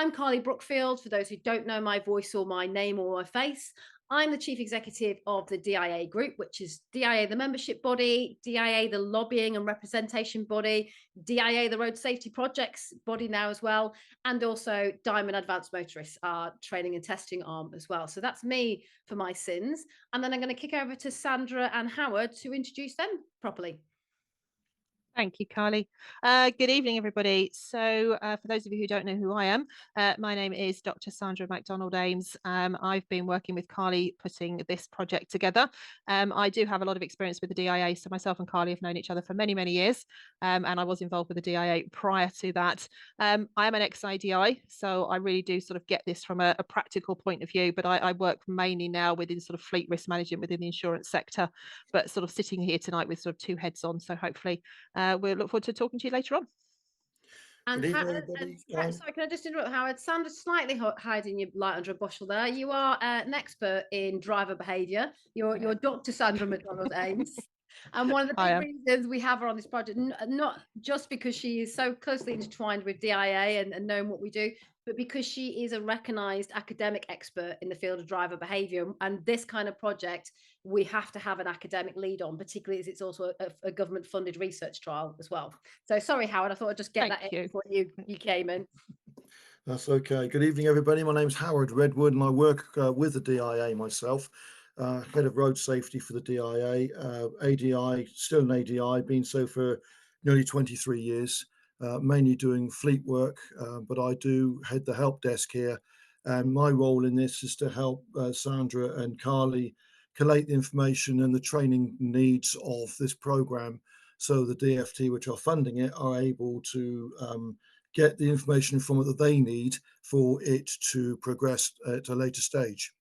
I'm Carly Brookfield, for those who don't know my voice or my name or my face. I'm the Chief Executive of the DIA Group, which is DIA, the membership body, DIA, the lobbying and representation body, DIA, the road safety projects body now as well, and also Diamond Advanced Motorists, our training and testing arm as well. So that's me for my sins. And then I'm going to kick over to Sandra and Howard to introduce them properly. Thank you, Carly. Good evening, everybody. So for those of you who don't know who I am, my name is Dr. Sandra MacDonald-Ames. I've been working with Carly putting this project together. I do have a lot of experience with the DIA, so myself and Carly have known each other for many, many years, and I was involved with the DIA prior to that. I am an ex-IDI, so I really do sort of get this from a practical point of view, but I work mainly now within sort of fleet risk management within the insurance sector, but sort of sitting here tonight with sort of two heads on, so hopefully we'll look forward to talking to you later on. And, Good evening, everybody. sorry, can I just interrupt, Howard? Sandra's slightly hiding your light under a bushel there. You are an expert in driver behaviour. You're Dr. Sandra McDonald-Ames. And one of the I big am. reasons we have her on this project, not just because she is so closely intertwined with DIA and knowing what we do, but because she is a recognised academic expert in the field of driver behaviour. And this kind of project, we have to have an academic lead on, particularly as it's also a government-funded research trial as well. So sorry, Howard, I thought I'd just get Thank that you. in before you came in. That's okay. Good evening, everybody. My name's Howard Redwood, and I work with the DIA myself, head of road safety for the DIA, ADI, still an ADI, been so for nearly 23 years, mainly doing fleet work, but I do head the help desk here. And my role in this is to help Sandra and Carly collate the information and the training needs of this program, so the DFT, which are funding it, are able to get the information from it that they need for it to progress at a later stage.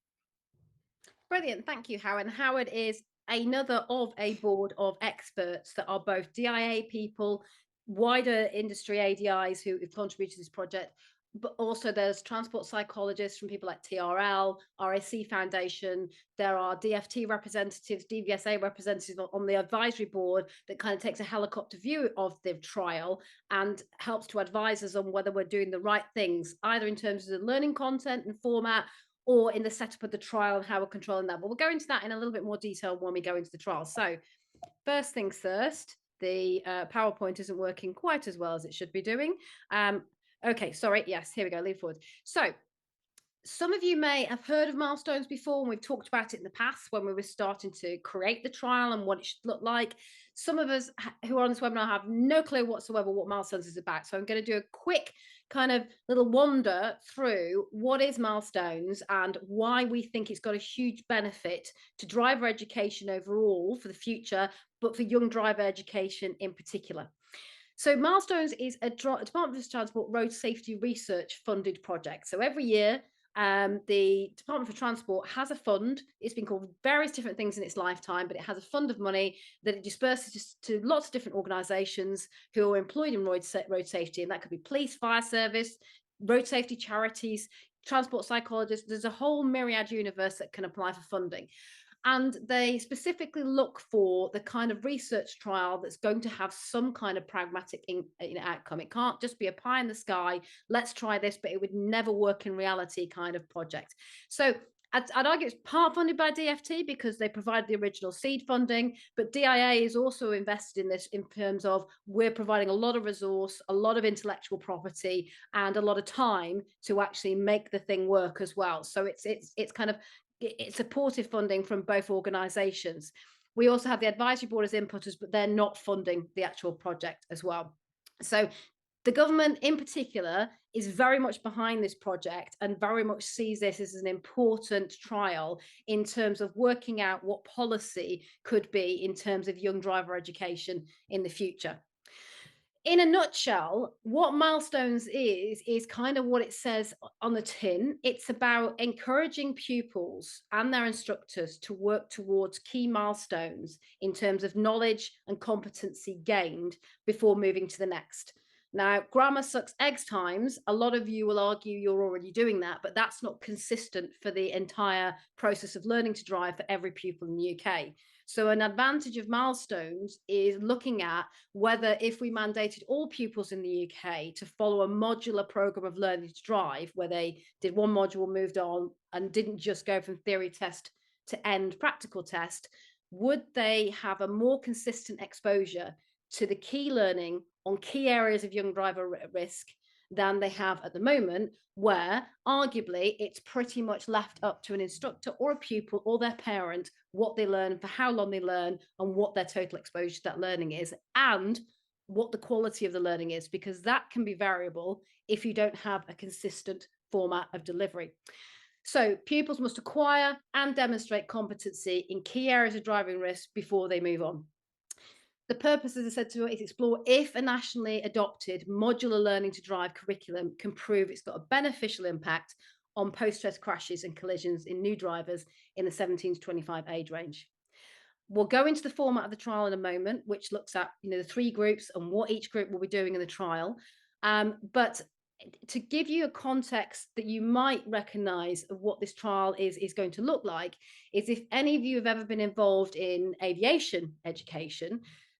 Brilliant. Thank you, Howard. And Howard is another of a board of experts that are both DIA people, wider industry ADIs who have contributed to this project, but also there's transport psychologists from people like TRL, RAC Foundation. There are DFT representatives, DVSA representatives on the advisory board that kind of takes a helicopter view of the trial and helps to advise us on whether we're doing the right things, either in terms of the learning content and format, or in the setup of the trial and how we're controlling that. But we'll go into that in a little bit more detail when we go into the trial. So first things first, the PowerPoint isn't working quite as well as it should be doing. Okay, sorry. Yes, here we go. Lead forward. So some of you may have heard of Milestones before, and we've talked about it in the past when we were starting to create the trial and what it should look like. Some of us who are on this webinar have no clue whatsoever what Milestones is about. So I'm going to do a quick kind of little wander through what is Milestones and why we think it's got a huge benefit to driver education overall for the future, but for young driver education in particular. So Milestones is a Department of Transport road safety research funded project. So every year, the Department for Transport has a fund. It's been called various different things in its lifetime, but it has a fund of money that it disperses to lots of different organisations who are employed in road safety, and that could be police, fire service, road safety charities, transport psychologists. There's a whole myriad universe that can apply for funding. And they specifically look for the kind of research trial that's going to have some kind of pragmatic outcome. It can't just be a pie in the sky, let's try this, but it would never work in reality kind of project. So I'd argue it's part funded by DFT because they provide the original seed funding, but DIA is also invested in this in terms of we're providing a lot of resource, a lot of intellectual property, and a lot of time to actually make the thing work as well. So it's kind of it's supportive funding from both organisations. We also have the advisory board as inputters, but they're not funding the actual project as well. So the government in particular is very much behind this project and very much sees this as an important trial in terms of working out what policy could be in terms of young driver education in the future. In a nutshell, what Milestones is kind of what it says on the tin. It's about encouraging pupils and their instructors to work towards key milestones in terms of knowledge and competency gained before moving to the next. Now, grammar sucks eggs times. A lot of you will argue you're already doing that, but that's not consistent for the entire process of learning to drive for every pupil in the UK. So an advantage of Milestones is looking at whether, if we mandated all pupils in the UK to follow a modular program of learning to drive, where they did one module, moved on, and didn't just go from theory test to end practical test, would they have a more consistent exposure to the key learning on key areas of young driver risk than they have at the moment, where arguably it's pretty much left up to an instructor or a pupil or their parent what they learn, for how long they learn, and what their total exposure to that learning is, and what the quality of the learning is, because that can be variable if you don't have a consistent format of delivery. So pupils must acquire and demonstrate competency in key areas of driving risk before they move on. The purpose, as I said, to is explore if a nationally adopted modular learning to drive curriculum can prove it's got a beneficial impact on post-test crashes and collisions in new drivers in the 17 to 25 age range. We'll go into the format of the trial in a moment, which looks at the 3 groups and what each group will be doing in the trial. But to give you a context that you might recognize of what this trial is going to look like, is if any of you have ever been involved in aviation education,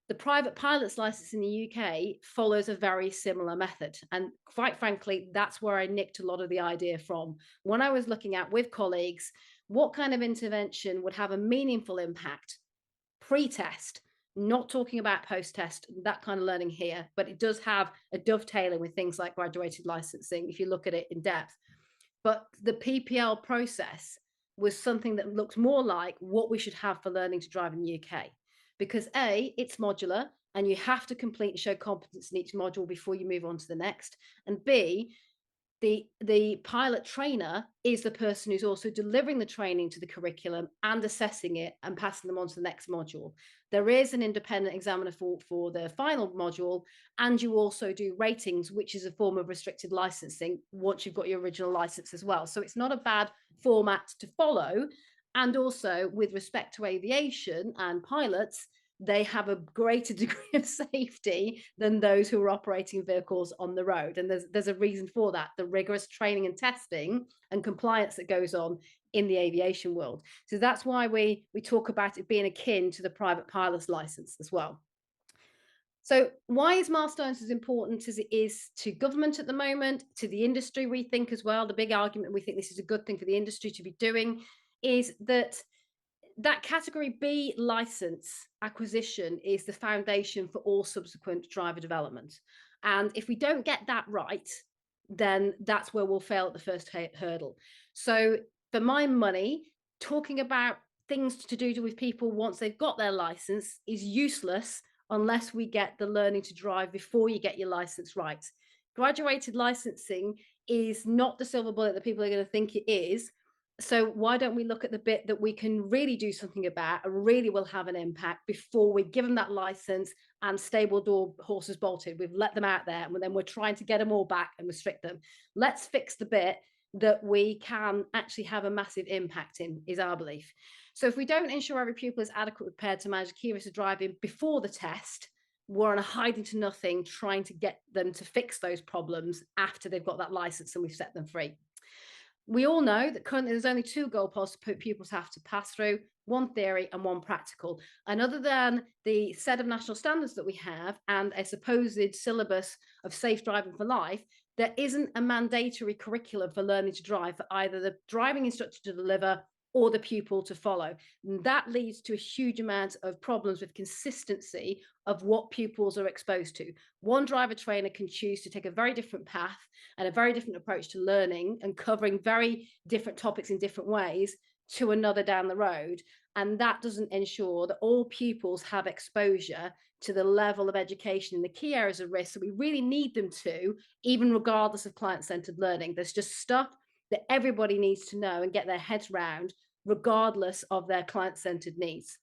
the private pilot's license in the UK follows a very similar method. And quite frankly, that's where I nicked a lot of the idea from. When I was looking at, with colleagues, what kind of intervention would have a meaningful impact pre-test, not talking about post-test, that kind of learning here, but it does have a dovetailing with things like graduated licensing, if you look at it in depth. But the PPL process was something that looks more like what we should have for learning to drive in the UK. Because A, it's modular, and you have to complete and show competence in each module before you move on to the next. And B, the pilot trainer is the person who's also delivering the training to the curriculum and assessing it and passing them on to the next module. There is an independent examiner for the final module, and you also do ratings, which is a form of restricted licensing once you've got your original license as well. So it's not a bad format to follow. And also, with respect to aviation and pilots, they have a greater degree of safety than those who are operating vehicles on the road. And there's a reason for that, the rigorous training and testing and compliance that goes on in the aviation world. So that's why we talk about it being akin to the private pilot's license as well. So why is Milestones as important as it is to government at the moment, to the industry, we think as well? The big argument we think this is a good thing for the industry to be doing is that category B license acquisition is the foundation for all subsequent driver development. And if we don't get that right, then that's where we'll fail at the first hurdle. So for my money, talking about things to do with people once they've got their license is useless unless we get the learning to drive before you get your license right. Graduated licensing is not the silver bullet that people are going to think it is. So why don't we look at the bit that we can really do something about and really will have an impact before we give them that license and stable door horses bolted. We've let them out there, and then we're trying to get them all back and restrict them. Let's fix the bit that we can actually have a massive impact in, is our belief. So if we don't ensure every pupil is adequately prepared to manage key risks of driving before the test, we're on a hiding to nothing trying to get them to fix those problems after they've got that license and we've set them free. We all know that currently there's only 2 goalposts pupils have to pass through, one theory and one practical. And other than the set of national standards that we have and a supposed syllabus of safe driving for life, there isn't a mandatory curriculum for learning to drive for either the driving instructor to deliver or the pupil to follow. And that leads to a huge amount of problems with consistency of what pupils are exposed to. One driver trainer can choose to take a very different path and a very different approach to learning and covering very different topics in different ways to another down the road. And that doesn't ensure that all pupils have exposure to the level of education in the key areas of risk that we really need them to, even regardless of client-centered learning. There's just stuff that everybody needs to know and get their heads around, regardless of their client-centered needs.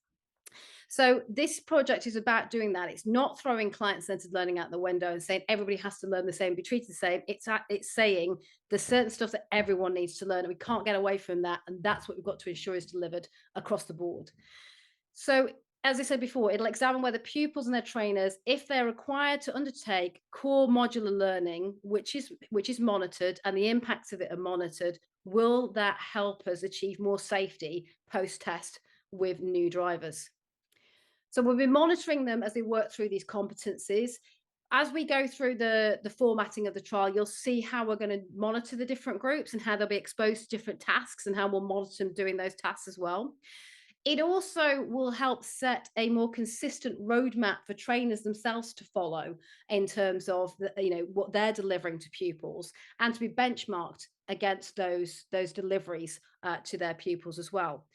So this project is about doing that. It's not throwing client-centered learning out the window and saying everybody has to learn the same, be treated the same. It's saying there's certain stuff that everyone needs to learn, and we can't get away from that. And that's what we've got to ensure is delivered across the board. So as I said before, it'll examine whether pupils and their trainers, if they're required to undertake core modular learning, which is monitored and the impacts of it are monitored, will that help us achieve more safety post-test with new drivers? So we'll be monitoring them as they work through these competencies. As we go through the formatting of the trial, you'll see how we're going to monitor the different groups and how they'll be exposed to different tasks and how we'll monitor them doing those tasks as well. It also will help set a more consistent roadmap for trainers themselves to follow in terms of what they're delivering to pupils, and to be benchmarked against those deliveries to their pupils as well.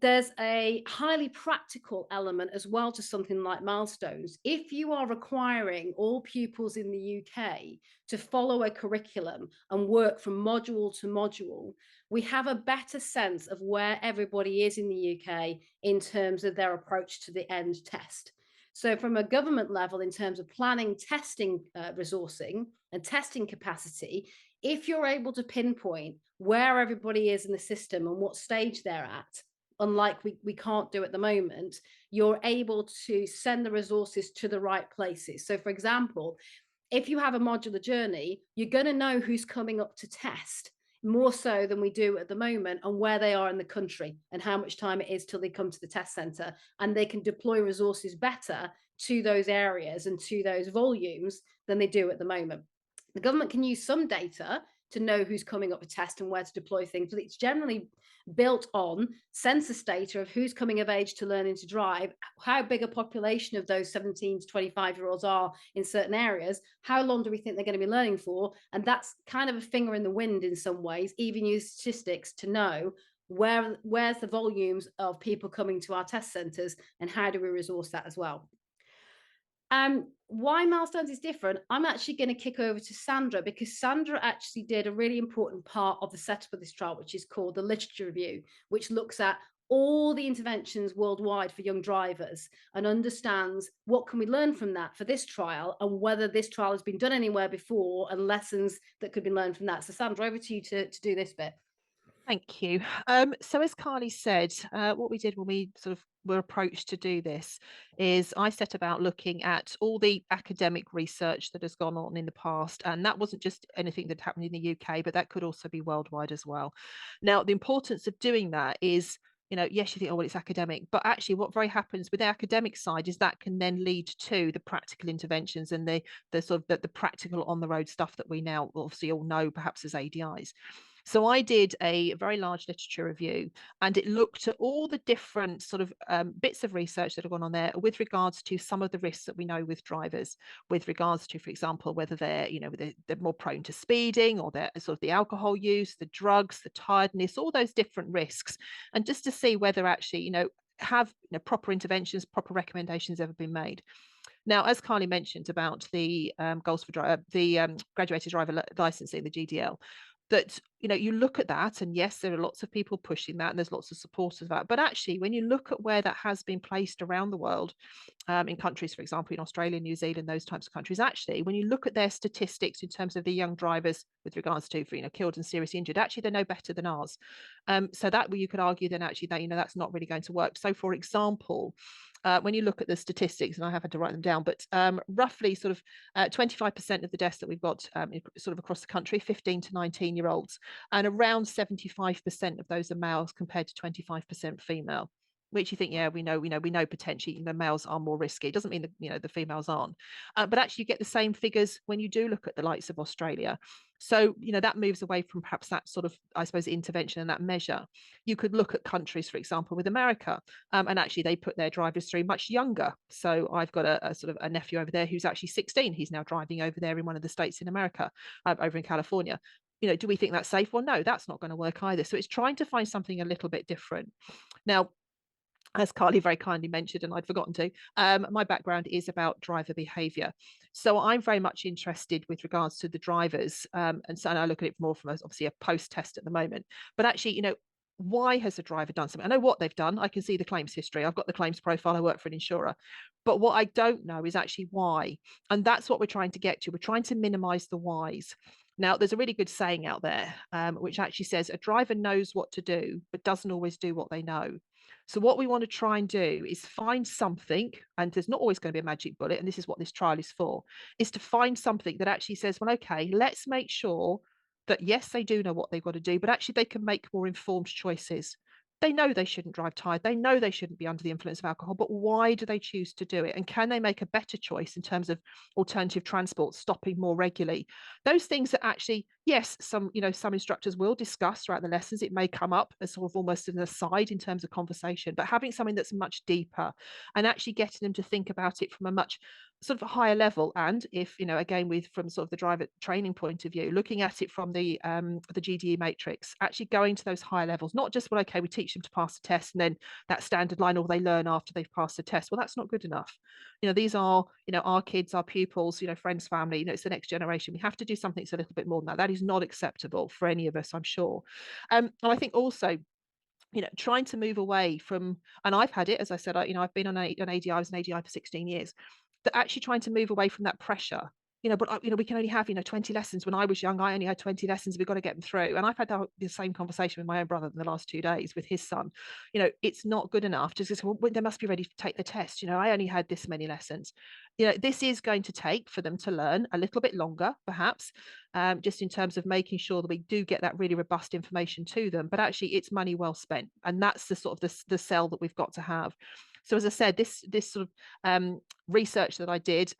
There's a highly practical element as well to something like Milestones. If you are requiring all pupils in the UK to follow a curriculum and work from module to module, we have a better sense of where everybody is in the UK in terms of their approach to the end test. So from a government level, in terms of planning, testing, resourcing and testing capacity, if you're able to pinpoint where everybody is in the system and what stage they're at, unlike we can't do at the moment, you're able to send the resources to the right places. So for example, if you have a modular journey, you're going to know who's coming up to test more so than we do at the moment, and where they are in the country and how much time it is till they come to the test centre, and they can deploy resources better to those areas and to those volumes than they do at the moment. The government can use some data to know who's coming up for test and where to deploy things, but it's generally built on census data of who's coming of age to learning to drive, how big a population of those 17 to 25-year-olds are in certain areas, how long do we think they're going to be learning for, and that's kind of a finger in the wind in some ways. Even use statistics to know where's the volumes of people coming to our test centres, and how do we resource that as well. Why Milestones is different, I'm actually going to kick over to Sandra, because Sandra actually did a really important part of the setup of this trial, which is called the literature review, which looks at all the interventions worldwide for young drivers and understands what can we learn from that for this trial, and whether this trial has been done anywhere before and lessons that could be learned from that. So Sandra, over to you to do this bit. Thank you. So as Carly said, what we did when we sort of were approached to do this is I set about looking at all the academic research that has gone on in the past. And that wasn't just anything that happened in the UK, but that could also be worldwide as well. Now, the importance of doing that is, yes, you think, oh, well, it's academic, but actually what very happens with the academic side is that can then lead to the practical interventions and the sort of the practical on the road stuff that we now obviously all know perhaps as ADIs. So I did a very large literature review, and it looked at all the different sort of bits of research that have gone on there with regards to some of the risks that we know with drivers, with regards to, for example, whether they're more prone to speeding, or they're sort of the alcohol use, the drugs, the tiredness, all those different risks, and just to see whether actually, have proper interventions, proper recommendations ever been made. Now, as Carly mentioned about the goals for graduated driver licensing, the GDL, that you look at that, and yes, there are lots of people pushing that, and there's lots of support of that. But actually, when you look at where that has been placed around the world, in countries, for example, in Australia, New Zealand, those types of countries, actually, when you look at their statistics in terms of the young drivers with regards to killed and seriously injured, actually they're no better than ours. So that you could argue then actually that that's not really going to work. So, for example, when you look at the statistics, and I have had to write them down, but roughly sort of 25% of the deaths that we've got sort of across the country, 15 to 19-year-olds, and around 75% of those are males compared to 25% female. Which you think, yeah, we know potentially the males are more risky. It doesn't mean that the females aren't, but actually you get the same figures when you do look at the likes of Australia. So that moves away from perhaps that sort of, I suppose, intervention and that measure. You could look at countries, for example, with America, and actually they put their drivers through much younger. So I've got a sort of a nephew over there who's actually 16. He's now driving over there in one of the states in America, over in California. Do we think that's safe? Well, no, that's not going to work either. So it's trying to find something a little bit different. Now, as Carly very kindly mentioned, and I'd forgotten to, my background is about driver behaviour. So I'm very much interested with regards to the drivers. And I look at it more from obviously a post-test at the moment. But actually, why has a driver done something? I know what they've done. I can see the claims history. I've got the claims profile. I work for an insurer. But what I don't know is actually why. And that's what we're trying to get to. We're trying to minimise the whys. Now, there's a really good saying out there, which actually says a driver knows what to do, but doesn't always do what they know. So what we want to try and do is find something, and there's not always going to be a magic bullet, and this is what this trial is for, is to find something that actually says, well, okay, let's make sure that yes, they do know what they've got to do, but actually they can make more informed choices. They know they shouldn't drive tired. They know they shouldn't be under the influence of alcohol, but why do they choose to do it? And can they make a better choice in terms of alternative transport, stopping more regularly? Those things that actually, yes, some, some instructors will discuss throughout the lessons. It may come up as sort of almost an aside in terms of conversation, but having something that's much deeper and actually getting them to think about it from a much sort of a higher level. And if, again, with from sort of the driver training point of view, looking at it from the GDE matrix, actually going to those higher levels, not just, well, okay, we teach them to pass the test and then that standard line, or they learn after they've passed the test. Well, that's not good enough. These are, our kids, our pupils, friends, family, it's the next generation. We have to do something that's a little bit more than that. That is not acceptable for any of us, I'm sure. And I think also, trying to move away from, and I've had it, as I said, I've been on an ADI, I was an ADI for 16 years, that actually trying to move away from that pressure, but we can only have, 20 lessons. When I was young, I only had 20 lessons. We've got to get them through. And I've had the same conversation with my own brother in the last 2 days with his son. It's not good enough to just, well, they must be ready to take the test. I only had this many lessons. This is going to take for them to learn a little bit longer, perhaps, just in terms of making sure that we do get that really robust information to them. But actually, it's money well spent. And that's the sort of the sell that we've got to have. So as I said, this sort of research that I did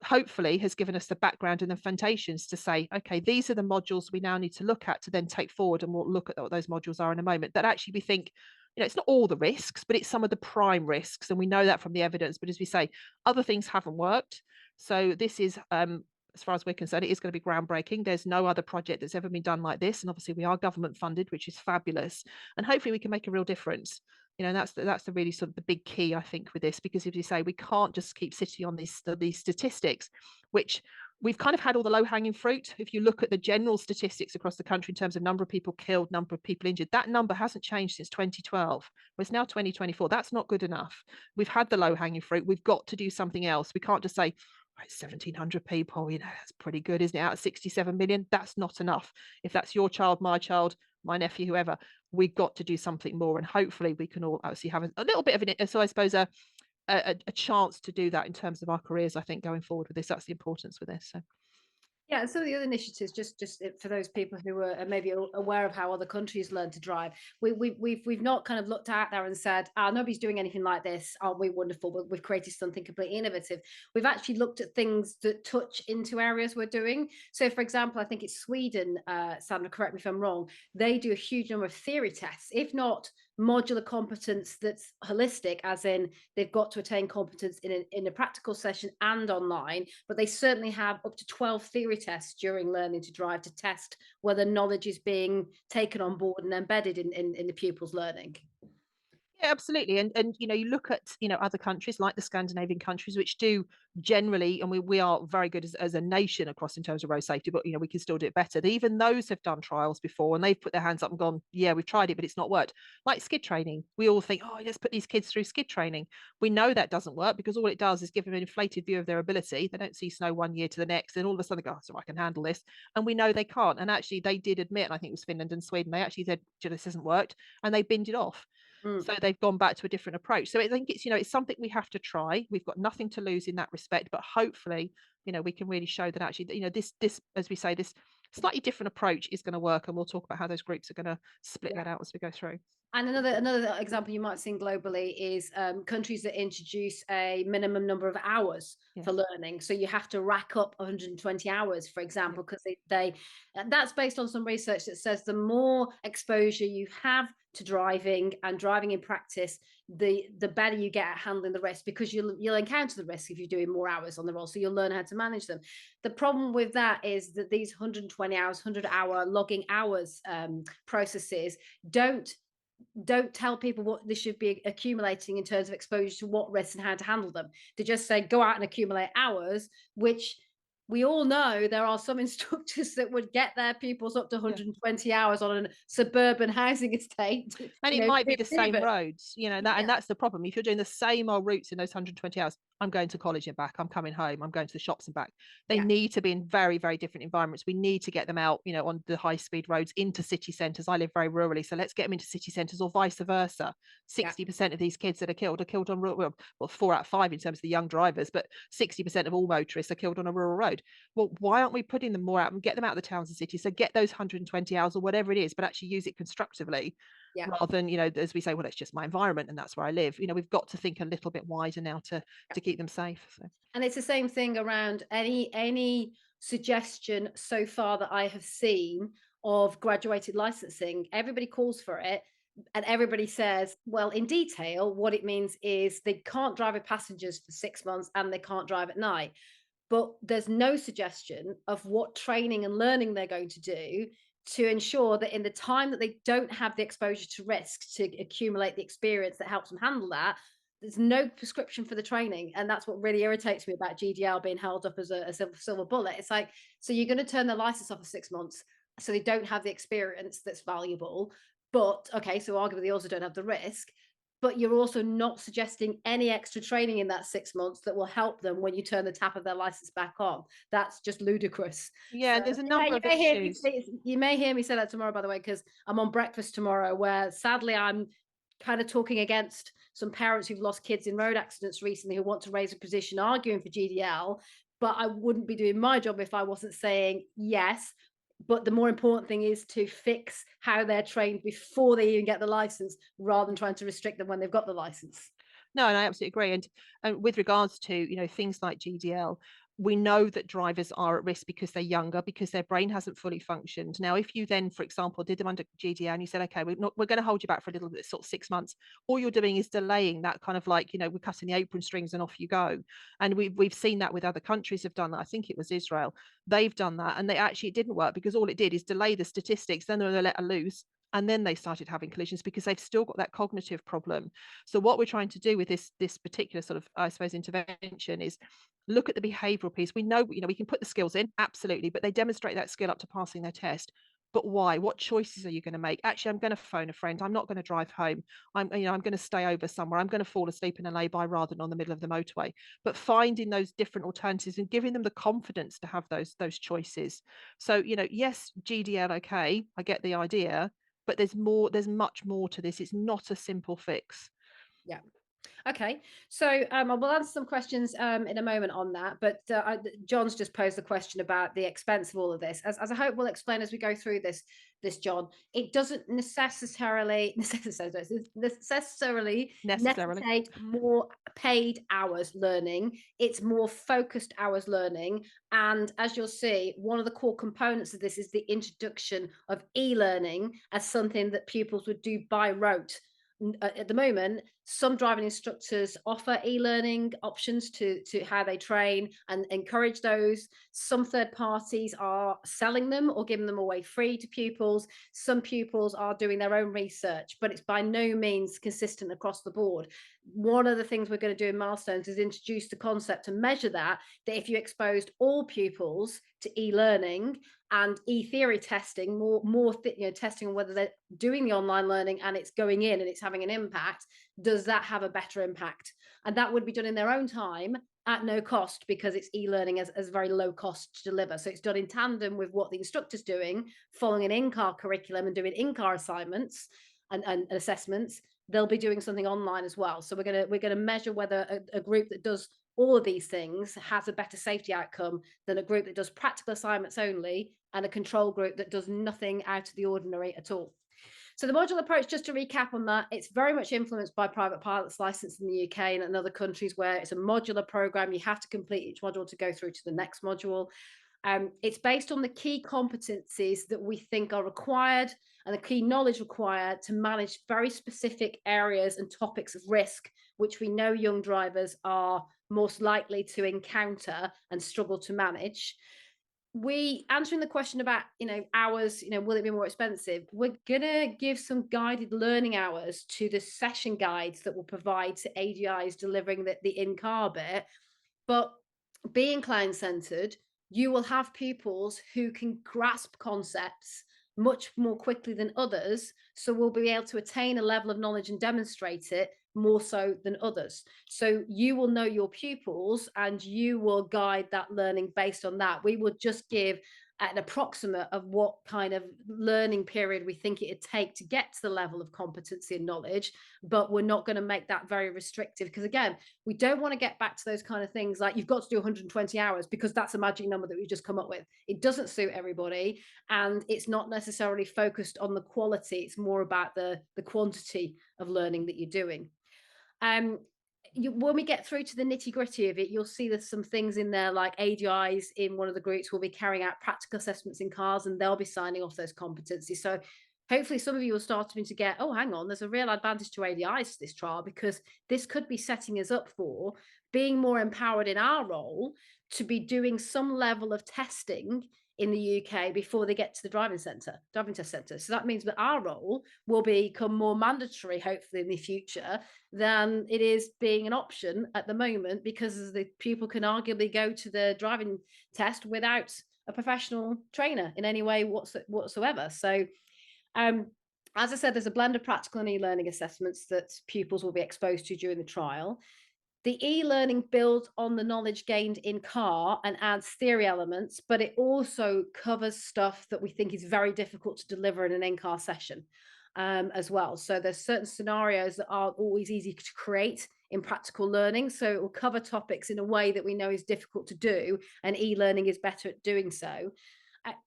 hopefully has given us the background and the foundations to say, okay, these are the modules we now need to look at to then take forward, and we'll look at what those modules are in a moment. That actually we think, it's not all the risks, but it's some of the prime risks, and we know that from the evidence. But as we say, other things haven't worked. So this is as far as we're concerned, it is going to be groundbreaking. There's no other project that's ever been done like this. And obviously we are government funded, which is fabulous. And hopefully we can make a real difference. That's the really sort of the big key, I think, with this, because as you say, we can't just keep sitting on these statistics, which we've kind of had all the low-hanging fruit. If you look at the general statistics across the country in terms of number of people killed, number of people injured, that number hasn't changed since 2012. Well, it's now 2024. That's not good enough. We've had the low-hanging fruit. We've got to do something else. We can't just say, right, 1,700 people, that's pretty good, isn't it? Out of 67 million, that's not enough. If that's your child, my nephew, whoever, we've got to do something more. And hopefully we can all actually have a little bit of an, so I suppose a chance to do that in terms of our careers, I think, going forward with this. That's the importance with this. So. Yeah, and some of the other initiatives, just for those people who are maybe aware of how other countries learn to drive, we've not kind of looked out there and said, nobody's doing anything like this. Aren't we wonderful? But we've created something completely innovative. We've actually looked at things that touch into areas we're doing. So, for example, I think it's Sweden, Sandra, correct me if I'm wrong, they do a huge number of theory tests, if not modular competence that's holistic, as in they've got to attain competence in a practical session and online, but they certainly have up to 12 theory tests during learning to drive to test whether knowledge is being taken on board and embedded in the pupils' learning. Yeah, absolutely. And you look at, other countries like the Scandinavian countries, which do generally, and we are very good as a nation across in terms of road safety, but, we can still do it better. Even those have done trials before and they've put their hands up and gone, yeah, we've tried it, but it's not worked. Like skid training. We all think, oh, let's put these kids through skid training. We know that doesn't work because all it does is give them an inflated view of their ability. They don't see snow one year to the next. And all of a sudden they go, oh, so I can handle this. And we know they can't. And actually they did admit, and I think it was Finland and Sweden, they actually said, this hasn't worked. And they binned it off. So they've gone back to a different approach. So I think it's, it's something we have to try. We've got nothing to lose in that respect, but hopefully, we can really show that actually, this, as we say, this slightly different approach is going to work. And we'll talk about how those groups are going to split that out as we go through. And another example you might see globally is countries that introduce a minimum number of hours for learning. So you have to rack up 120 hours, for example, because they that's based on some research that says the more exposure you have to driving and driving in practice, the better you get at handling the risk, because you'll encounter the risk if you're doing more hours on the roll. So you'll learn how to manage them. The problem with that is that these 120 hours, 100-hour logging hours processes don't tell people what they should be accumulating in terms of exposure to what risks and how to handle them. They just say go out and accumulate hours, which we all know there are some instructors that would get their pupils up to 120 hours on a suburban housing estate. And it might be the same roads, and that's the problem. If you're doing the same old routes in those 120 hours, I'm going to college and back, I'm coming home, I'm going to the shops and back. They need to be in very, very different environments. We need to get them out, on the high speed roads into city centres. I live very rurally, so let's get them into city centres, or vice versa. 60% of these kids that are killed on rural, well, 4 out of 5 in terms of the young drivers, but 60% of all motorists are killed on a rural road. Well, why aren't we putting them more out and get them out of the towns and cities? So get those 120 hours or whatever it is, but actually use it constructively. Yeah. rather than, you know, as we say, well, it's just my environment and that's where I live. You know, we've got to think a little bit wider now to keep them safe. So. And it's the same thing around any suggestion so far that I have seen of graduated licensing. Everybody calls for it, and everybody says, well, in detail, what it means is they can't drive with passengers for 6 months and they can't drive at night. But there's no suggestion of what training and learning they're going to do to ensure that in the time that they don't have the exposure to risk to accumulate the experience that helps them handle that, there's no prescription for the training. And that's what really irritates me about GDL being held up as a silver bullet. It's like, so you're going to turn their license off for 6 months so they don't have the experience that's valuable. But okay, so arguably they also don't have the risk, but you're also not suggesting any extra training in that 6 months that will help them when you turn the tap of their license back on. That's just ludicrous. Yeah, So and there's a number of issues. you may hear me say that tomorrow, by the way, because I'm on breakfast tomorrow, where sadly I'm kind of talking against some parents who've lost kids in road accidents recently who want to raise a position arguing for GDL. But I wouldn't be doing my job if I wasn't saying yes. But the more important thing is to fix how they're trained before they even get the license, rather than trying to restrict them when they've got the license. No, and I absolutely agree. And with regards to, you know, things like GDL, we know that drivers are at risk because they're younger, because their brain hasn't fully functioned. Now, if you then, for example, did them under GDL and you said, okay, we're going to hold you back for a little bit, sort of 6 months, all you're doing is delaying that kind of like, you know, we're cutting the apron strings and off you go. And we've seen that with other countries have done that. I think it was Israel. They've done that, and they actually, it didn't work because all it did is delay the statistics. Then they let her loose. And then they started having collisions because they've still got that cognitive problem. So what we're trying to do with this particular sort of, I suppose, intervention is look at the behavioural piece. We know, you know, we can put the skills in, absolutely, but they demonstrate that skill up to passing their test. But why? What choices are you going to make? Actually, I'm going to phone a friend. I'm not going to drive home. I'm going to stay over somewhere. I'm going to fall asleep in a lay-by rather than on the middle of the motorway. But finding those different alternatives and giving them the confidence to have those choices. So, you know, yes, GDL, okay, I get the idea, but there's much more to this. It's not a simple fix. Yeah. Okay, so I will answer some questions in a moment on that, but John's just posed the question about the expense of all of this. As I hope we'll explain as we go through this, John, it doesn't necessarily Necessarily. necessitate more paid hours learning. It's more focused hours learning, and as you'll see, one of the core components of this is the introduction of e-learning as something that pupils would do by rote. At the moment, some driving instructors offer e-learning options to how they train and encourage those. Some third parties are selling them or giving them away free to pupils. Some pupils are doing their own research, but it's by no means consistent across the board. One of the things we're going to do in Milestones is introduce the concept and measure that if you exposed all pupils to e-learning and e-theory testing, testing on whether they're doing the online learning and it's going in and it's having an impact, does that have a better impact? And that would be done in their own time at no cost, because it's e-learning as very low cost to deliver. So it's done in tandem with what the instructor's doing, following an in-car curriculum and doing in-car assignments and assessments. They'll be doing something online as well. So we're gonna measure whether a group that does all of these things has a better safety outcome than a group that does practical assignments only and a control group that does nothing out of the ordinary at all. So the module approach, just to recap on that, it's very much influenced by private pilots licensed in the UK and in other countries where it's a modular program. You have to complete each module to go through to the next module. It's based on the key competencies that we think are required and the key knowledge required to manage very specific areas and topics of risk, which we know young drivers are most likely to encounter and struggle to manage. We answering the question about hours, will it be more expensive? We're gonna give some guided learning hours to the session guides that will provide to ADIs delivering the in-car bit, but being client-centered, you will have pupils who can grasp concepts much more quickly than others, so we'll be able to attain a level of knowledge and demonstrate it more so than others. So you will know your pupils and you will guide that learning based on that. We will just give an approximate of what kind of learning period we think it'd take to get to the level of competency and knowledge, but we're not going to make that very restrictive, because again, we don't want to get back to those kind of things like you've got to do 120 hours because that's a magic number that we've just come up with. It doesn't suit everybody, and it's not necessarily focused on the quality. It's more about the quantity of learning that you're doing. um when we get through to the nitty gritty of it, you'll see there's some things in there like ADIs in one of the groups will be carrying out practical assessments in cars, and they'll be signing off those competencies. So hopefully some of you will start to get, oh, hang on, there's a real advantage to ADIs to this trial, because this could be setting us up for being more empowered in our role to be doing some level of testing in the UK before they get to the driving test centre. So that means that our role will become more mandatory, hopefully in the future, than it is being an option at the moment, because the pupil can arguably go to the driving test without a professional trainer in any way whatsoever. So as I said, there's a blend of practical and e-learning assessments that pupils will be exposed to during the trial. The e-learning builds on the knowledge gained in car and adds theory elements, but it also covers stuff that we think is very difficult to deliver in an in-car session as well. So there's certain scenarios that aren't always easy to create in practical learning. So it will cover topics in a way that we know is difficult to do, and e-learning is better at doing so.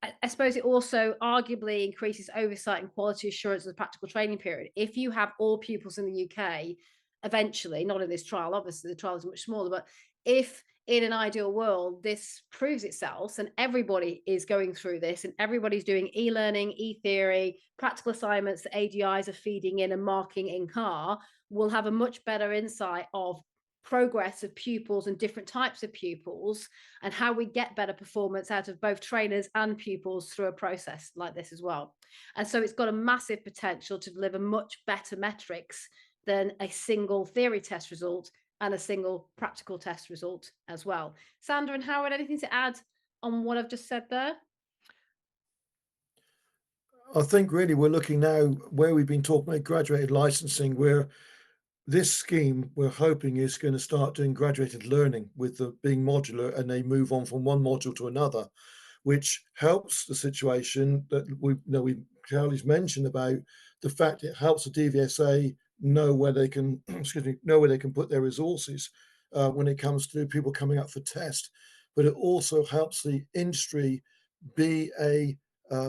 I suppose it also arguably increases oversight and quality assurance of the practical training period. If you have all pupils in the UK, eventually, not in this trial, obviously the trial is much smaller, but if in an ideal world this proves itself and everybody is going through this and everybody's doing e-learning, e-theory, practical assignments that ADIs are feeding in and marking in car, we'll have a much better insight of progress of pupils and different types of pupils, and how we get better performance out of both trainers and pupils through a process like this as well. And so it's got a massive potential to deliver much better metrics than a single theory test result and a single practical test result as well. Sandra and Howard, anything to add on what I've just said there? I think really we're looking now where we've been talking about graduated licensing, where this scheme we're hoping is going to start doing graduated learning with the being modular, and they move on from one module to another, which helps the situation that Carly's mentioned about the fact it helps the DVSA know where they can know where they can put their resources when it comes to people coming up for test. But it also helps the industry be a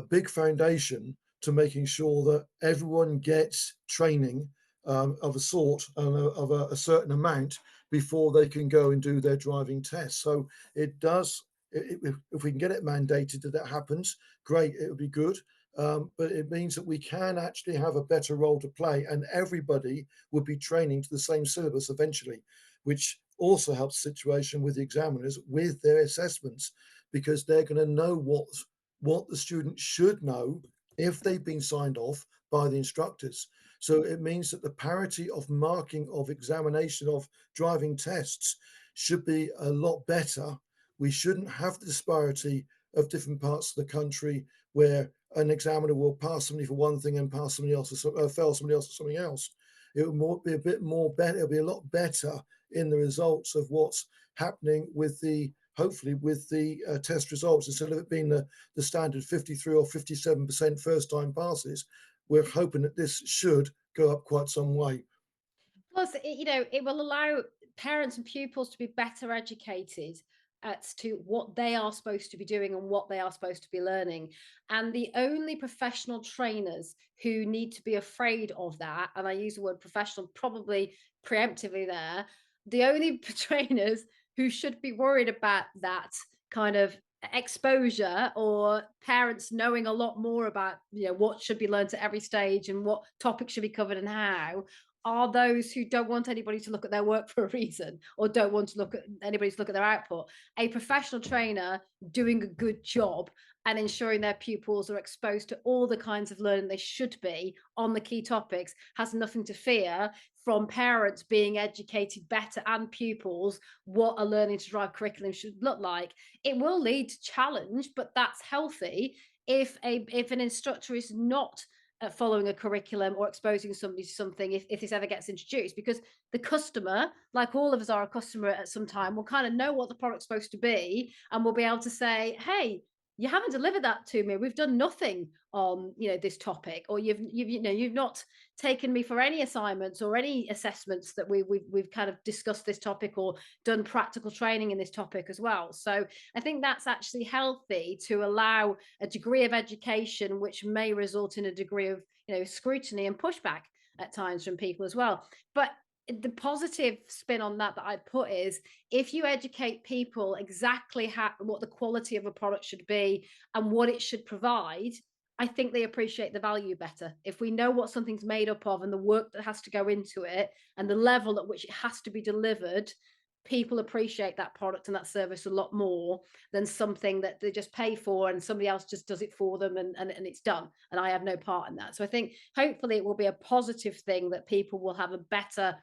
big foundation to making sure that everyone gets training of a sort and of a certain amount before they can go and do their driving test. So it does, if we can get it mandated that happens, great, it would be good. But it means that we can actually have a better role to play, and everybody would be training to the same syllabus eventually, which also helps the situation with the examiners with their assessments, because they're going to know what the student should know if they've been signed off by the instructors. So it means that the parity of marking of examination of driving tests should be a lot better. We shouldn't have the disparity of different parts of the country where an examiner will pass somebody for one thing and pass somebody else or fail somebody else for something else. It will be a bit more better. It'll be a lot better in the results of what's happening with the hopefully with the test results, instead of it being the standard 53 or 57% first time passes. We're hoping that this should go up quite some way. Plus, it will allow parents and pupils to be better educated as to what they are supposed to be doing and what they are supposed to be learning. And the only professional trainers who need to be afraid of that, and I use the word professional probably preemptively there, the only trainers who should be worried about that kind of exposure, or parents knowing a lot more about what should be learned at every stage and what topics should be covered and how, are those who don't want anybody to look at their work for a reason, or don't want to look at anybody to look at their output. A professional trainer doing a good job and ensuring their pupils are exposed to all the kinds of learning they should be on the key topics has nothing to fear from parents being educated better, and pupils what a learning to drive curriculum should look like. It will lead to challenge, but that's healthy. If an instructor is not following a curriculum or exposing somebody to something, if this ever gets introduced, because the customer, like all of us are a customer at some time, will kind of know what the product's supposed to be, and will be able to say, hey, you haven't delivered that to me. We've done nothing on, this topic, or you've not taken me for any assignments or any assessments that we've kind of discussed this topic or done practical training in this topic as well. So I think that's actually healthy, to allow a degree of education which may result in a degree of, scrutiny and pushback at times from people as well. But the positive spin on that I'd put is, if you educate people exactly what the quality of a product should be and what it should provide, I think they appreciate the value better. If we know what something's made up of and the work that has to go into it and the level at which it has to be delivered, people appreciate that product and that service a lot more than something that they just pay for and somebody else just does it for them, and it's done and I have no part in that. So I think hopefully it will be a positive thing, that people will have a better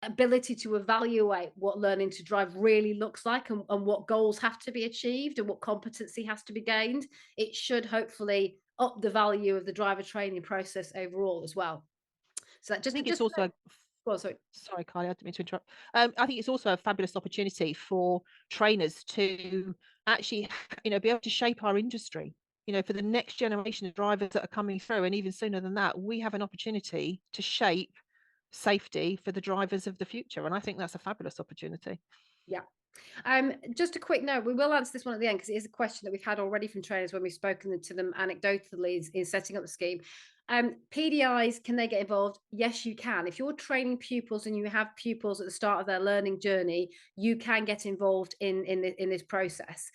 ability to evaluate what learning to drive really looks like, and what goals have to be achieved and what competency has to be gained. It should hopefully up the value of the driver training process overall as well. So that I think it's also sorry. sorry, Kylie, I didn't mean to interrupt. I think it's also a fabulous opportunity for trainers to actually, be able to shape our industry. For the next generation of drivers that are coming through, and even sooner than that, we have an opportunity to shape safety for the drivers of the future, and I think that's a fabulous opportunity. Yeah. Just a quick note, we will answer this one at the end, because it is a question that we've had already from trainers when we've spoken to them anecdotally in setting up the scheme. PDIs, can they get involved? Yes, you can. If you're training pupils and you have pupils at the start of their learning journey, you can get involved in this process.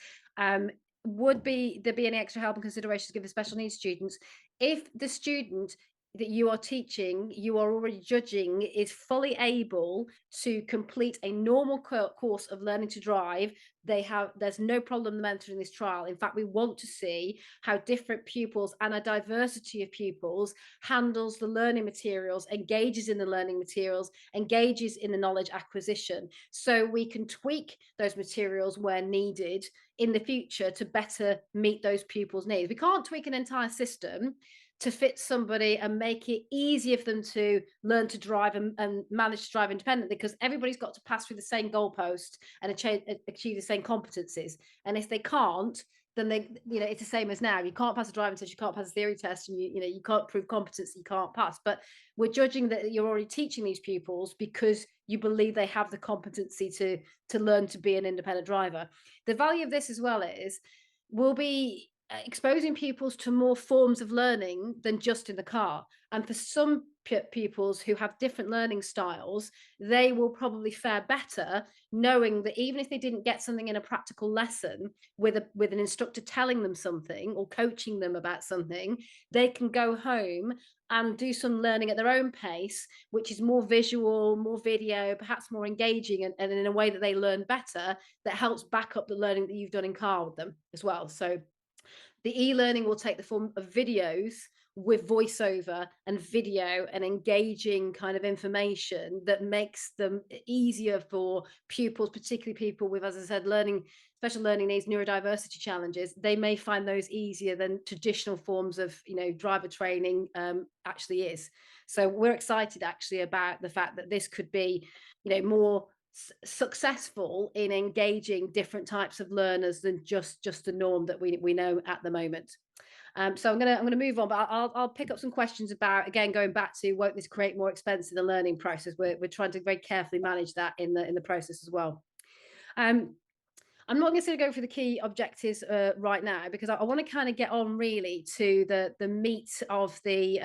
Would there be any extra help and considerations to give the special needs students? If the student that you are teaching, you are already judging, is fully able to complete a normal course of learning to drive, there's no problem them entering this trial. In fact, we want to see how different pupils and a diversity of pupils handles the learning materials, engages in the learning materials, engages in the knowledge acquisition, so we can tweak those materials where needed in the future to better meet those pupils' needs. We can't tweak an entire system to fit somebody and make it easier for them to learn to drive and manage to drive independently, because everybody's got to pass through the same goalpost and achieve the same competencies. And if they can't, then it's the same as now. You can't pass a driving test, you can't pass a theory test, and you can't prove competence, you can't pass. But we're judging that you're already teaching these pupils because you believe they have the competency to learn to be an independent driver. The value of this as well is, we'll be exposing pupils to more forms of learning than just in the car. And for some pupils who have different learning styles, they will probably fare better knowing that even if they didn't get something in a practical lesson with an instructor telling them something or coaching them about something, they can go home and do some learning at their own pace, which is more visual, more video, perhaps more engaging, and in a way that they learn better, that helps back up the learning that you've done in car with them as well. So the e-learning will take the form of videos with voiceover and video and engaging kind of information that makes them easier for pupils, particularly people with, as I said, special learning needs, neurodiversity challenges. They may find those easier than traditional forms of, driver training actually is. So we're excited actually about the fact that this could be, more successful in engaging different types of learners than just the norm that we know at the moment. So I'm gonna move on, but I'll pick up some questions about, again, going back to, won't this create more expense in the learning process? We're trying to very carefully manage that in the process as well. I'm not going to go for the key objectives right now, because I want to kind of get on really to the meat of the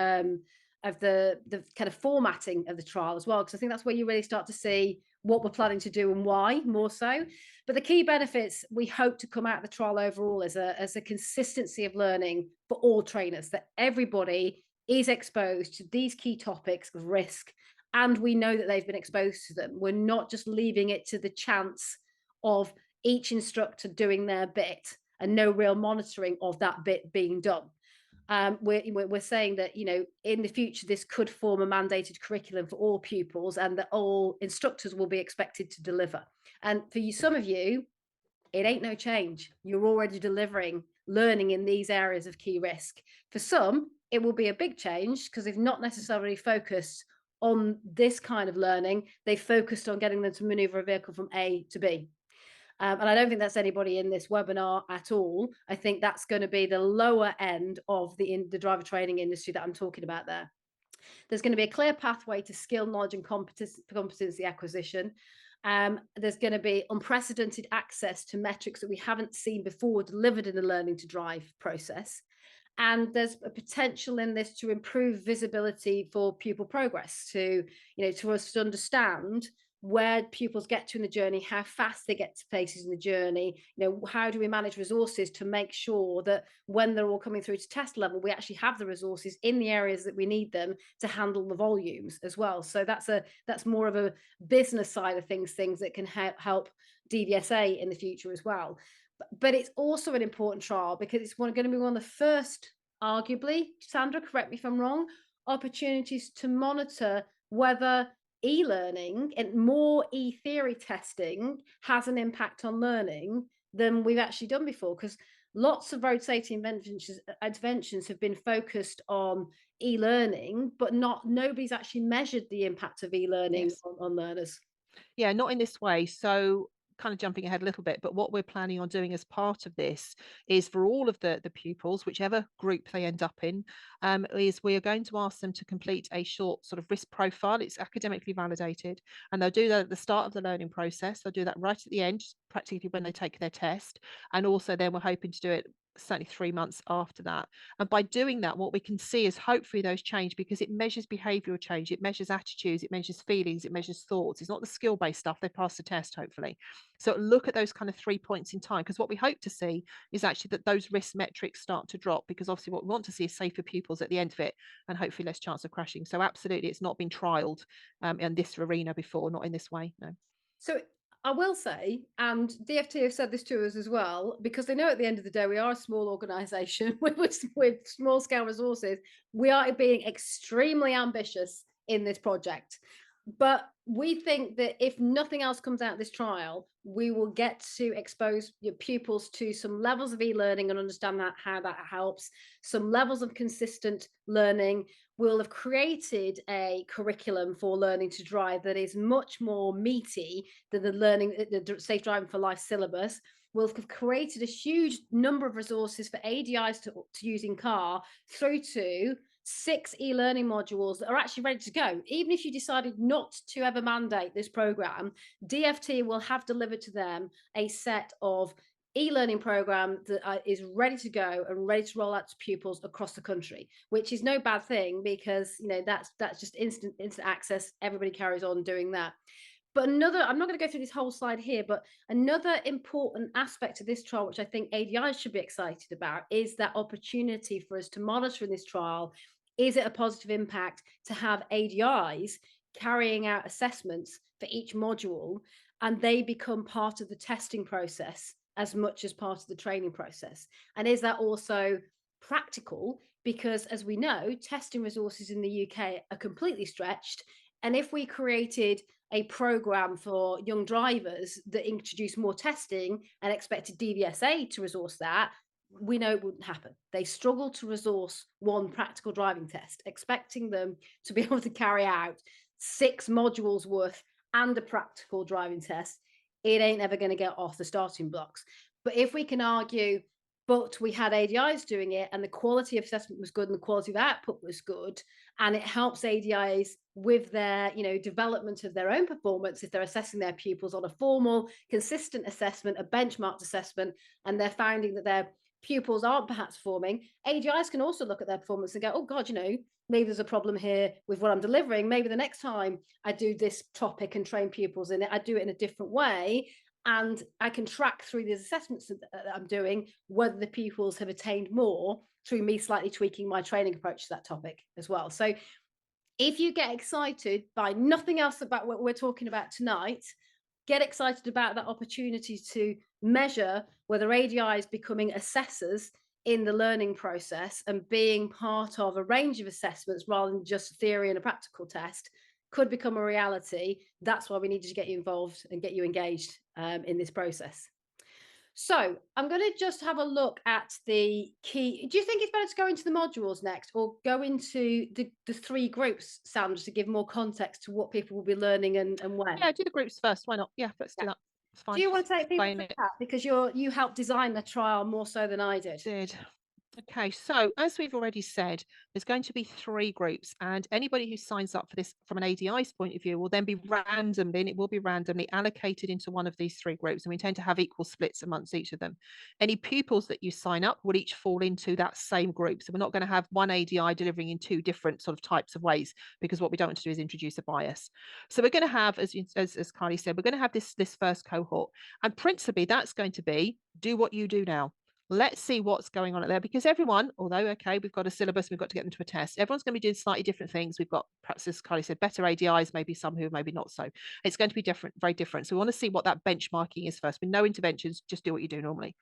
kind of formatting of the trial as well, because I think that's where you really start to see what we're planning to do and why more so. But the key benefits we hope to come out of the trial overall is a consistency of learning for all trainers, that everybody is exposed to these key topics of risk, and we know that they've been exposed to them. We're not just leaving it to the chance of each instructor doing their bit and no real monitoring of that bit being done. We're saying that, in the future, this could form a mandated curriculum for all pupils, and that all instructors will be expected to deliver. And for some of you, it ain't no change. You're already delivering learning in these areas of key risk. For some, it will be a big change because they've not necessarily focused on this kind of learning. They focused on getting them to maneuver a vehicle from A to B. And I don't think that's anybody in this webinar at all. I think that's going to be the lower end of the driver training industry that I'm talking about there. There's going to be a clear pathway to skill, knowledge, and competency acquisition. There's going to be unprecedented access to metrics that we haven't seen before delivered in the learning to drive process. And there's a potential in this to improve visibility for pupil progress, to us to understand where pupils get to in the journey, how fast they get to places in the journey, how do we manage resources to make sure that when they're all coming through to test level, we actually have the resources in the areas that we need them to handle the volumes as well. So that's more of a business side of things that can help DVSA in the future as well. But it's also an important trial because it's going to be one of the first, arguably, Sandra, correct me if I'm wrong, opportunities to monitor whether e-learning and more e-theory testing has an impact on learning than we've actually done before, because lots of road safety interventions have been focused on e-learning, but nobody's actually measured the impact of e-learning Yes. on learners. Yeah, not in this way. So kind of jumping ahead a little bit, but what we're planning on doing as part of this is for all of the pupils, whichever group they end up in, is we are going to ask them to complete a short sort of risk profile. It's academically validated, and they'll do that at the start of the learning process. They'll do that right at the end, practically when they take their test. And also then we're hoping to do it certainly 3 months after that. And by doing that, what we can see is hopefully those change, because it measures behavioral change, it measures attitudes, it measures feelings, it measures thoughts. It's not the skill-based stuff. They pass the test, hopefully. So look at those kind of 3 points in time, because what we hope to see is actually that those risk metrics start to drop, because obviously what we want to see is safer pupils at the end of it and hopefully less chance of crashing. So absolutely, it's not been trialed in this arena before, not in this way, no. So I will say, and DFT have said this to us as well, because they know at the end of the day we are a small organisation with small scale resources. We are being extremely ambitious in this project, but we think that if nothing else comes out of this trial, we will get to expose your pupils to some levels of e-learning and understand how that helps, some levels of consistent learning. We'll have created a curriculum for learning to drive that is much more meaty than the Safe Driving for Life syllabus. We'll have created a huge number of resources for ADIs to use in car, through to 6 e-learning modules that are actually ready to go. Even if you decided not to ever mandate this program, DFT will have delivered to them a set of e-learning program that is ready to go and ready to roll out to pupils across the country, which is no bad thing, because that's just instant access. Everybody carries on doing that. But I'm not going to go through this whole slide here, but another important aspect of this trial, which I think ADIs should be excited about, is that opportunity for us to monitor in this trial. Is it a positive impact to have ADIs carrying out assessments for each module, and they become part of the testing process as much as part of the training process? And is that also practical? Because as we know, testing resources in the UK are completely stretched. And if we created a program for young drivers that introduced more testing and expected DVSA to resource that, we know it wouldn't happen. They struggle to resource one practical driving test. Expecting them to be able to carry out 6 modules worth and a practical driving test, it ain't ever going to get off the starting blocks. But if we can argue, but we had ADIs doing it and the quality of assessment was good and the quality of output was good, and it helps ADIs with their development of their own performance if they're assessing their pupils on a formal, consistent assessment, a benchmarked assessment, and they're finding that their pupils aren't perhaps performing, ADIs can also look at their performance and go, oh God, maybe there's a problem here with what I'm delivering. Maybe the next time I do this topic and train pupils in it, I do it in a different way. And I can track through these assessments that I'm doing whether the pupils have attained more through me slightly tweaking my training approach to that topic as well. So if you get excited by nothing else about what we're talking about tonight, get excited about that opportunity to measure whether ADI is becoming assessors in the learning process and being part of a range of assessments rather than just theory and a practical test could become a reality. That's why we need to get you involved and get you engaged in this process. So I'm going to just have a look at the key. Do you think it's better to go into the modules next or go into the 3 groups, Sandra, to give more context to what people will be learning and when? Yeah, do the groups first. Why not? Yeah, let's do that. It's fine. Do you want to take people Explain through it. that? Because you helped design the trial more so than I did. Okay, so as we've already said, there's going to be 3 groups, and anybody who signs up for this from an ADI's point of view will then be randomly, and it will be randomly allocated into one of these 3 groups, and we intend to have equal splits amongst each of them. Any pupils that you sign up will each fall into that same group. So we're not going to have one ADI delivering in 2 different sort of types of ways, because what we don't want to do is introduce a bias. So we're going to have, as Kylie said, we're going to have this first cohort, and principally that's going to be do what you do now. Let's see what's going on there, because everyone, although, okay, we've got a syllabus, we've got to get them to a test, everyone's going to be doing slightly different things. We've got, perhaps as Kylie said, better ADIs, maybe some who maybe not so. It's going to be different, very different. So we want to see what that benchmarking is first. With no interventions, just do what you do normally.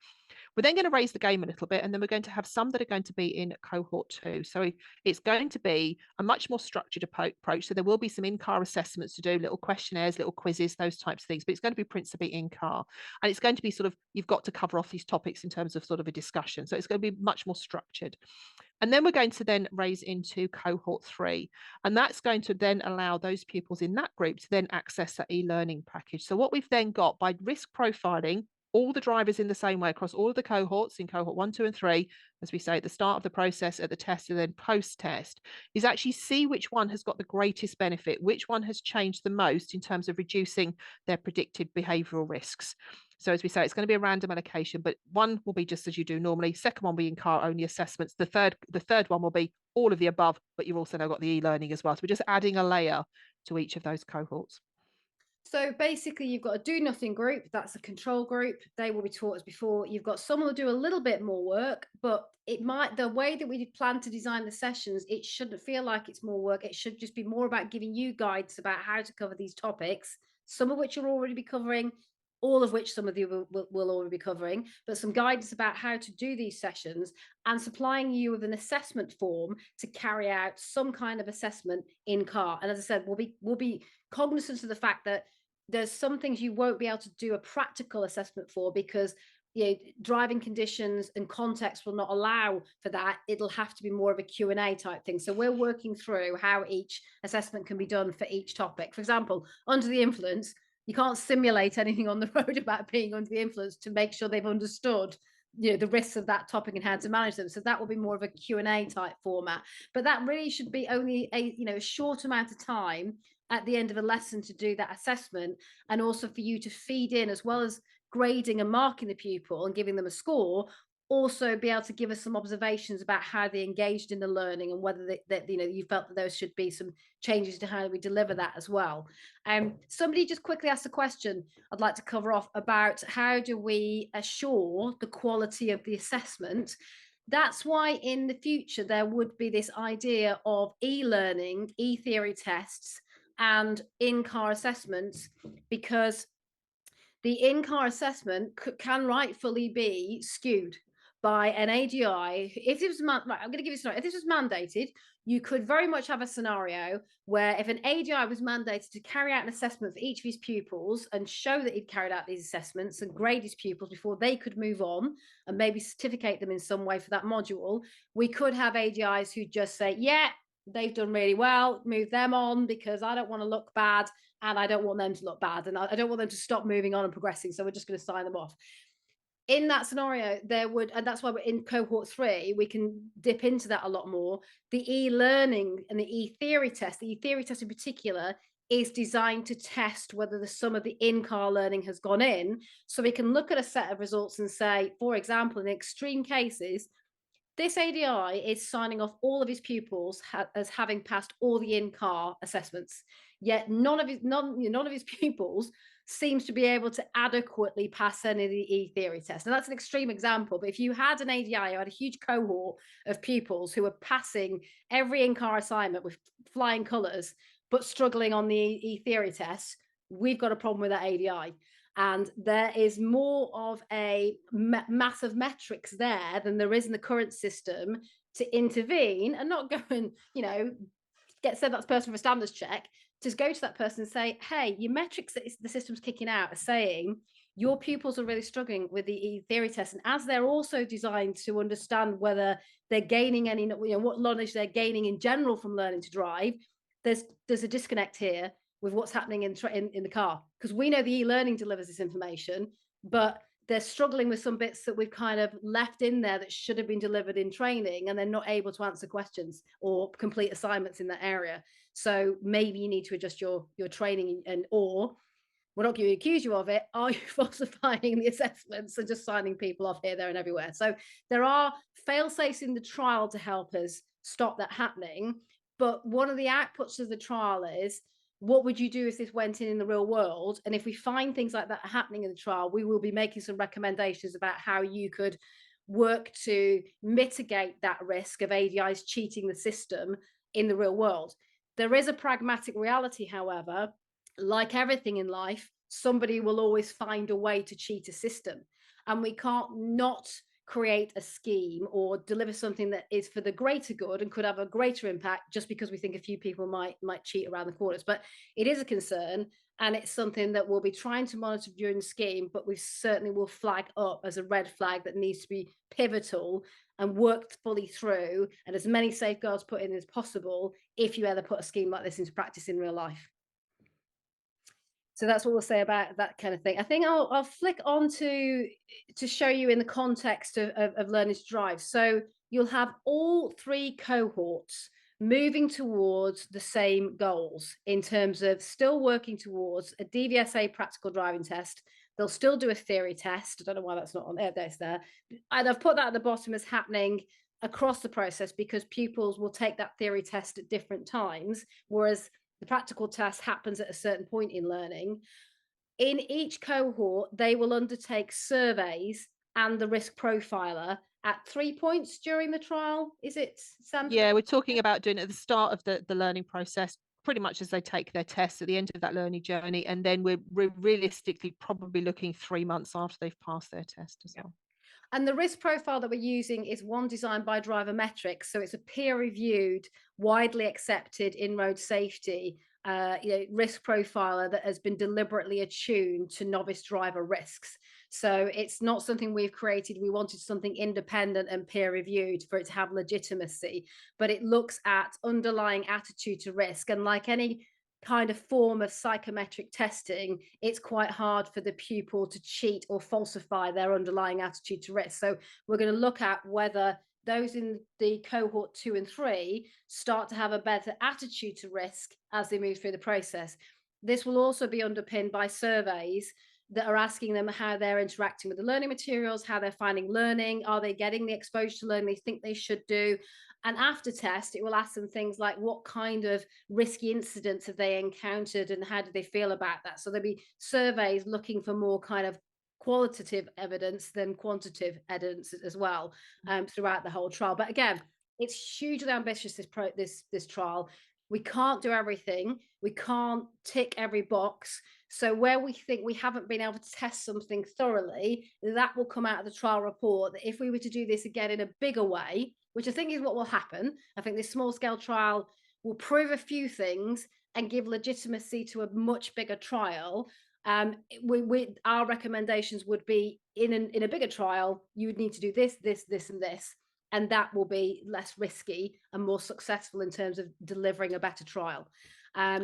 We're then going to raise the game a little bit, and then we're going to have some that are going to be in cohort 2. So it's going to be a much more structured approach. So there will be some in-car assessments to do, little questionnaires, little quizzes, those types of things, but it's going to be principally in-car. And it's going to be sort of, you've got to cover off these topics in terms of sort of a discussion. So it's going to be much more structured. And then we're going to then raise into cohort 3. And that's going to then allow those pupils in that group to then access that e-learning package. So what we've then got, by risk profiling all the drivers in the same way across all of the cohorts in cohort 1, 2, and 3, as we say at the start of the process, at the test, and then post-test, is actually see which one has got the greatest benefit, which one has changed the most in terms of reducing their predicted behavioural risks. So as we say, it's going to be a random allocation, but one will be just as you do normally. Second one will be in-car only assessments. The third one will be all of the above, but you've also now got the e-learning as well. So we're just adding a layer to each of those cohorts. So basically, you've got a do nothing group. That's a control group. They will be taught as before. You've got someone who'll do a little bit more work, but it might, the way that we plan to design the sessions, it shouldn't feel like it's more work. It should just be more about giving you guides about how to cover these topics, some of which you'll already be covering, all of which some of you will already be covering, but some guidance about how to do these sessions, and supplying you with an assessment form to carry out some kind of assessment in car. And as I said, we'll be cognizant of the fact that there's some things you won't be able to do a practical assessment for, because driving conditions and context will not allow for that. It'll have to be more of a Q&A type thing. So we're working through how each assessment can be done for each topic. For example, under the influence, you can't simulate anything on the road about being under the influence to make sure they've understood the risks of that topic and how to manage them. So that will be more of a Q&A type format, but that really should be only a short amount of time at the end of a lesson to do that assessment, and also for you to feed in, as well as grading and marking the pupil and giving them a score, also be able to give us some observations about how they engaged in the learning, and whether you felt that there should be some changes to how we deliver that as well. Somebody just quickly asked a question I'd like to cover off about how do we assure the quality of the assessment. That's why in the future there would be this idea of e-learning, e-theory tests, and in-car assessments, because the in-car assessment can rightfully be skewed by an ADI. If it was, right, I'm going to give you a scenario. If this was mandated, you could very much have a scenario where if an ADI was mandated to carry out an assessment for each of his pupils and show that he'd carried out these assessments and grade his pupils before they could move on and maybe certificate them in some way for that module, we could have ADIs who just say, yeah, they've done really well, move them on, because I don't want to look bad and I don't want them to look bad, and I don't want them to stop moving on and progressing, so we're just going to sign them off. In that scenario, there would, and that's why we're in cohort 3, we can dip into that a lot more. The e-learning and the e-theory test, the e-theory test in particular, is designed to test whether the sum of the in-car learning has gone in. So we can look at a set of results and say, for example, in extreme cases, this ADI is signing off all of his pupils as having passed all the in-car assessments, yet none of his pupils seems to be able to adequately pass any of the e-theory test. And that's an extreme example, but if you had an ADI who had a huge cohort of pupils who were passing every in-car assignment with flying colours, but struggling on the e-theory test, we've got a problem with that ADI. And there is more of a mass of metrics there than there is in the current system to intervene and not go and, send that person for a standards check. Just go to that person and say, hey, your metrics that the system's kicking out are saying your pupils are really struggling with the theory test. And as they're also designed to understand whether they're gaining any, what knowledge they're gaining in general from learning to drive, there's a disconnect here. with what's happening in the car, because we know the e-learning delivers this information, but they're struggling with some bits that we've kind of left in there that should have been delivered in training, and they're not able to answer questions or complete assignments in that area. So maybe you need to adjust your training, and or we're not going to accuse you of it. Are you falsifying the assessments and just signing people off here, there, and everywhere? So there are fail safes in the trial to help us stop that happening. But one of the outputs of the trial is, what would you do if this went in the real world? And if we find things like that happening in the trial, we will be making some recommendations about how you could work to mitigate that risk of ADIs cheating the system in the real world. There is a pragmatic reality, however. Like everything in life, somebody will always find a way to cheat a system. And we can't not create a scheme or deliver something that is for the greater good and could have a greater impact just because we think a few people might cheat around the corners. But it is a concern, and it's something that we'll be trying to monitor during the scheme, but we certainly will flag up as a red flag that needs to be pivotal and worked fully through, and as many safeguards put in as possible if you ever put a scheme like this into practice in real life. So that's what we'll say about that kind of thing. I think I'll flick on to show you in the context of learners drive. So you'll have all three cohorts moving towards the same goals in terms of still working towards a DVSA practical driving test. They'll still do a theory test. I don't know why that's not on there. There's there. And I've put that at the bottom as happening across the process because pupils will take that theory test at different times, whereas the practical test happens at a certain point in learning. In each cohort, they will undertake surveys and the risk profiler at 3 points during the trial. Is it, Sandra? Yeah, we're talking about doing it at the start of the learning process, pretty much as they take their tests at the end of that learning journey. And then we're realistically probably looking 3 months after they've passed their test as well. And the risk profile that we're using is one designed by Driver Metrics. So it's a peer-reviewed, widely accepted in-road safety risk profiler that has been deliberately attuned to novice driver risks. So it's not something we've created. We wanted something independent and peer-reviewed for it to have legitimacy, but it looks at underlying attitude to risk. And like any kind of form of psychometric testing, it's quite hard for the pupil to cheat or falsify their underlying attitude to risk. So we're going to look at whether those in the cohort 2 and 3 start to have a better attitude to risk as they move through the process. This will also be underpinned by surveys that are asking them how they're interacting with the learning materials, how they're finding learning, are they getting the exposure to learning they think they should do. And after test, it will ask them things like what kind of risky incidents have they encountered and how do they feel about that. So there'll be surveys looking for more kind of qualitative evidence than quantitative evidence as well throughout the whole trial. But again, it's hugely ambitious, this trial. We can't do everything. We can't tick every box. So where we think we haven't been able to test something thoroughly, that will come out of the trial report. That if we were to do this again in a bigger way, which I think is what will happen, I think this small scale trial will prove a few things and give legitimacy to a much bigger trial. Our recommendations would be in a bigger trial, you would need to do this, and this, and that will be less risky and more successful in terms of delivering a better trial.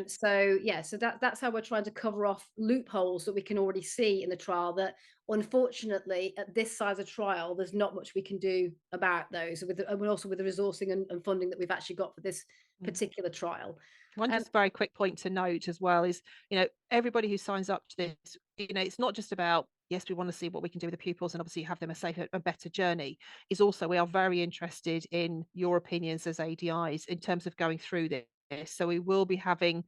So that's how we're trying to cover off loopholes that we can already see in the trial that unfortunately at this size of trial there's not much we can do about those, and also with the resourcing and funding that we've actually got for this particular trial. One just very quick point to note as well is, everybody who signs up to this, it's not just about, yes, we want to see what we can do with the pupils and obviously have them a safer and better journey, is also we are very interested in your opinions as ADIs in terms of going through this. So we will be having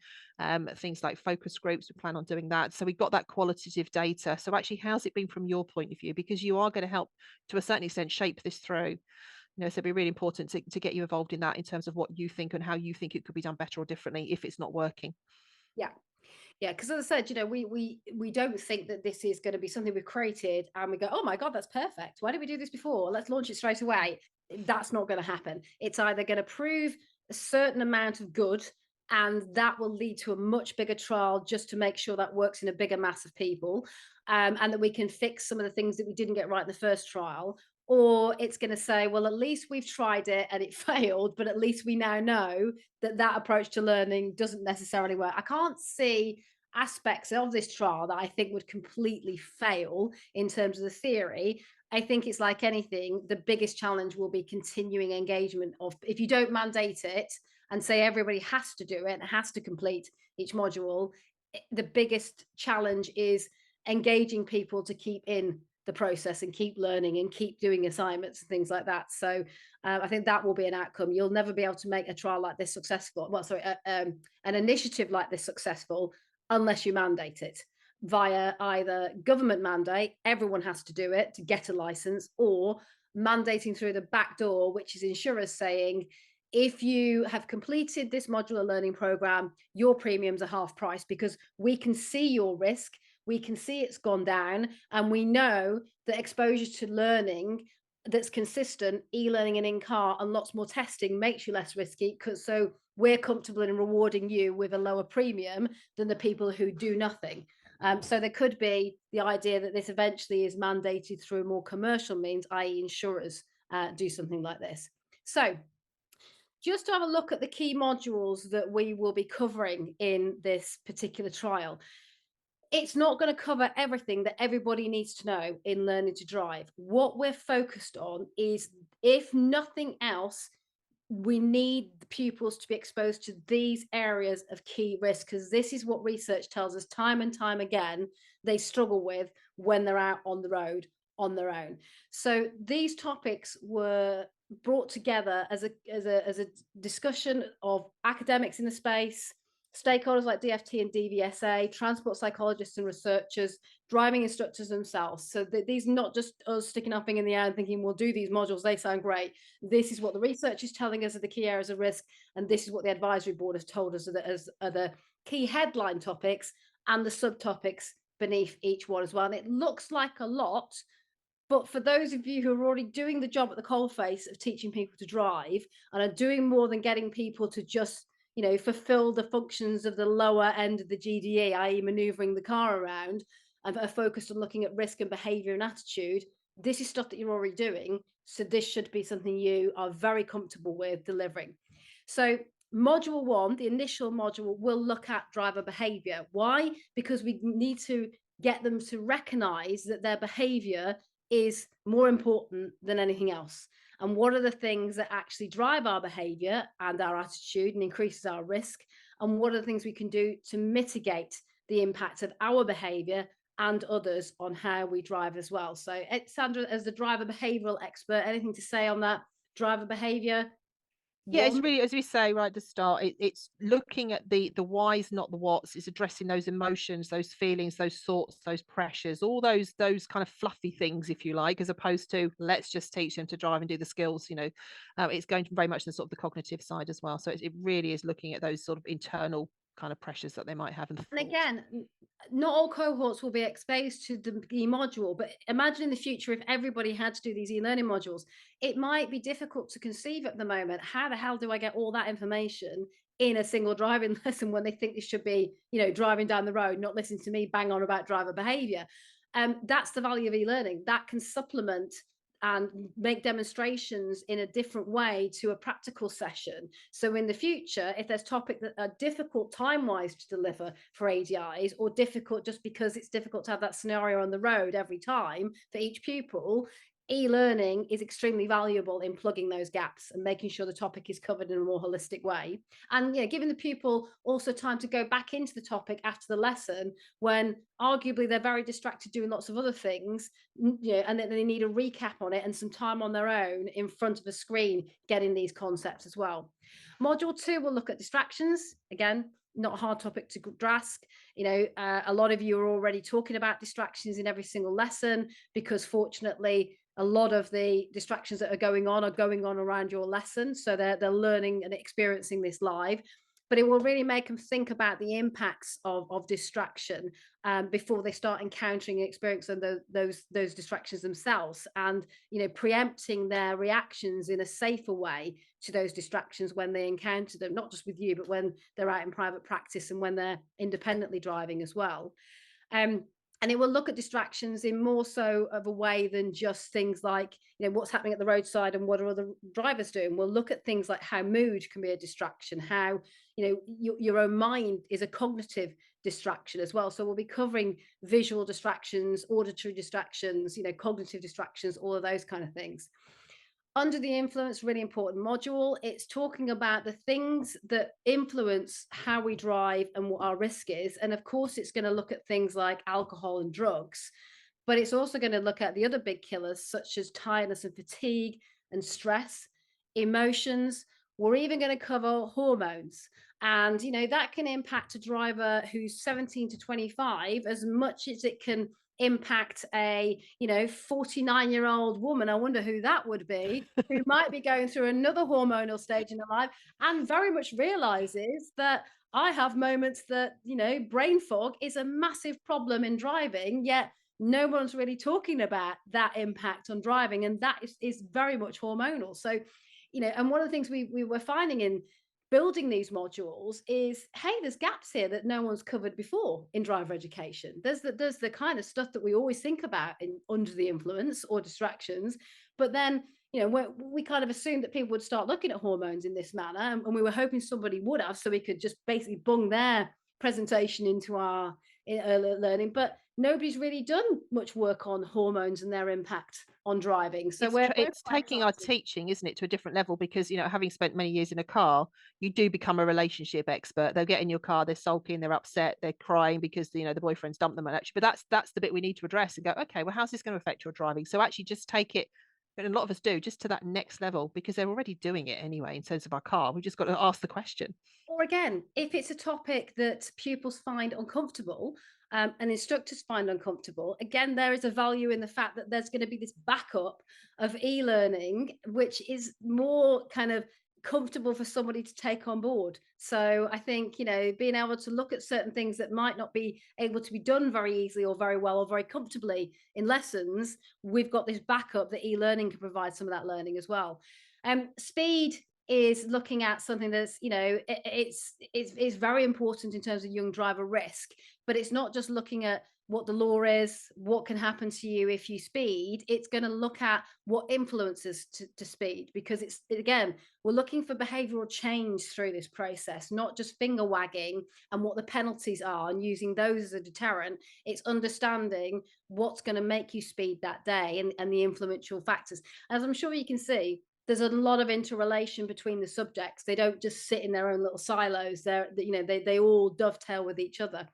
things like focus groups. We plan on doing that. So we've got that qualitative data. So actually, how's it been from your point of view? Because you are going to help to a certain extent shape this through. So it'd be really important to get you involved in that in terms of what you think and how you think it could be done better or differently if it's not working. Yeah, because as I said, we don't think that this is going to be something we've created and we go, oh my God, that's perfect. Why did we do this before? Let's launch it straight away. That's not going to happen. It's either going to prove a certain amount of good, and that will lead to a much bigger trial just to make sure that works in a bigger mass of people, and that we can fix some of the things that we didn't get right in the first trial. or it's going to say, well, at least we've tried it and it failed, but at least we now know that that approach to learning doesn't necessarily work. I can't see aspects of this trial that I think would completely fail in terms of the theory. I think it's like anything, the biggest challenge will be continuing engagement of, if you don't mandate it and say everybody has to do it and has to complete each module, the biggest challenge is engaging people to keep in the process and keep learning and keep doing assignments and things like that. So I think that will be an outcome. You'll never be able to make a trial like this successful. Well, sorry, an initiative like this successful unless you mandate it via either government mandate, everyone has to do it to get a license, or mandating through the back door, which is insurers saying, if you have completed this modular learning program, your premiums are half price because we can see your risk, we can see it's gone down, and we know that exposure to learning that's consistent, e-learning and in-car and lots more testing makes you less risky, because so we're comfortable in rewarding you with a lower premium than the people who do nothing. So there could be the idea that this eventually is mandated through more commercial means, i.e. insurers do something like this. So just to have a look at the key modules that we will be covering in this particular trial. It's not going to cover everything that everybody needs to know in learning to drive. What we're focused on is, if nothing else, we need the pupils to be exposed to these areas of key risk, because this is what research tells us time and time again they struggle with when they're out on the road on their own. So these topics were brought together as a discussion of academics in the space, stakeholders like DFT and DVSA, transport psychologists and researchers, driving instructors themselves. So these are not just us sticking our finger in the air and thinking we'll do these modules, they sound great. This is what the research is telling us are the key areas of risk, and this is what the advisory board has told us are the key headline topics and the subtopics beneath each one as well. And it looks like a lot, but for those of you who are already doing the job at the coalface of teaching people to drive and are doing more than getting people to just, fulfill the functions of the lower end of the GDE, i.e. maneuvering the car around, and are focused on looking at risk and behavior and attitude, this is stuff that you're already doing. So this should be something you are very comfortable with delivering. So module 1, the initial module, will look at driver behavior. Why? Because we need to get them to recognize that their behavior is more important than anything else. And what are the things that actually drive our behavior and our attitude and increases our risk? And what are the things we can do to mitigate the impact of our behavior and others on how we drive as well? So Sandra, as the driver behavioral expert, anything to say on that driver behavior? Yeah, it's really, as we say right at the start, it's looking at the whys, not the whats. It's addressing those emotions, those feelings, those thoughts, those pressures, all those kind of fluffy things, if you like, as opposed to let's just teach them to drive and do the skills. It's going very much the sort of the cognitive side as well. So it really is looking at those sort of internal kind of pressures that they might have. And again, not all cohorts will be exposed to the e-module, but imagine in the future if everybody had to do these e-learning modules, it might be difficult to conceive at the moment. How the hell do I get all that information in a single driving lesson when they think they should be, driving down the road, not listening to me bang on about driver behavior? That's the value of e-learning. That can supplement and make demonstrations in a different way to a practical session. So in the future, if there's topics that are difficult time-wise to deliver for ADIs, or difficult just because it's difficult to have that scenario on the road every time for each pupil, e-learning is extremely valuable in plugging those gaps and making sure the topic is covered in a more holistic way. And giving the pupil also time to go back into the topic after the lesson when arguably they're very distracted doing lots of other things, and then they need a recap on it and some time on their own in front of a screen getting these concepts as well. Module 2 will look at distractions. Again, not a hard topic to grasp. A lot of you are already talking about distractions in every single lesson, because fortunately a lot of the distractions that are going on around your lesson, so they're learning and experiencing this live. But it will really make them think about the impacts of distraction before they start encountering and experiencing those distractions themselves, and preempting their reactions in a safer way to those distractions when they encounter them, not just with you, but when they're out in private practice and when they're independently driving as well. And it will look at distractions in more so of a way than just things like, what's happening at the roadside and what are other drivers doing. We'll look at things like how mood can be a distraction, how, your own mind is a cognitive distraction as well. So we'll be covering visual distractions, auditory distractions, cognitive distractions, all of those kind of things. Under the Influence, really important module. It's talking about the things that influence how we drive and what our risk is. And of course, it's going to look at things like alcohol and drugs, but it's also going to look at the other big killers, such as tiredness and fatigue and stress, emotions. We're even going to cover hormones. And, that can impact a driver who's 17 to 25 as much as it can impact a 49-year-old woman. I wonder who that would be, who might be going through another hormonal stage in her life and very much realizes that I have moments that brain fog is a massive problem in driving, yet no one's really talking about that impact on driving, and that is very much hormonal. So and one of the things we were finding in building these modules is, hey, there's gaps here that no one's covered before in driver education. There's the kind of stuff that we always think about in under the influence or distractions, but then we kind of assumed that people would start looking at hormones in this manner, and we were hoping somebody would have, so we could just basically bung their presentation into our early learning. But nobody's really done much work on hormones and their impact on driving. So it's taking our teaching, isn't it, to a different level, because having spent many years in a car, you do become a relationship expert. They'll get in your car, they're sulking, they're upset, they're crying because the boyfriend's dumped them, and actually, but that's the bit we need to address and go, okay, well, how's this going to affect your driving? So actually just take it, and a lot of us do, just to that next level, because they're already doing it anyway in terms of our car. We've just got to ask the question. Or again, if it's a topic that pupils find uncomfortable, and instructors find uncomfortable, again, there is a value in the fact that there's going to be this backup of e-learning, which is more kind of comfortable for somebody to take on board. So I think, being able to look at certain things that might not be able to be done very easily or very well or very comfortably in lessons, we've got this backup that e-learning can provide some of that learning as well. Speed is looking at something that's it's very important in terms of young driver risk, but it's not just looking at what the law is, what can happen to you if you speed. It's going to look at what influences to speed, because it's, again, we're looking for behavioral change through this process, not just finger wagging and what the penalties are and using those as a deterrent. It's understanding what's going to make you speed that day and the influential factors. As I'm sure you can see, there's a lot of interrelation between the subjects. They don't just sit in their own little silos. They all dovetail with each other.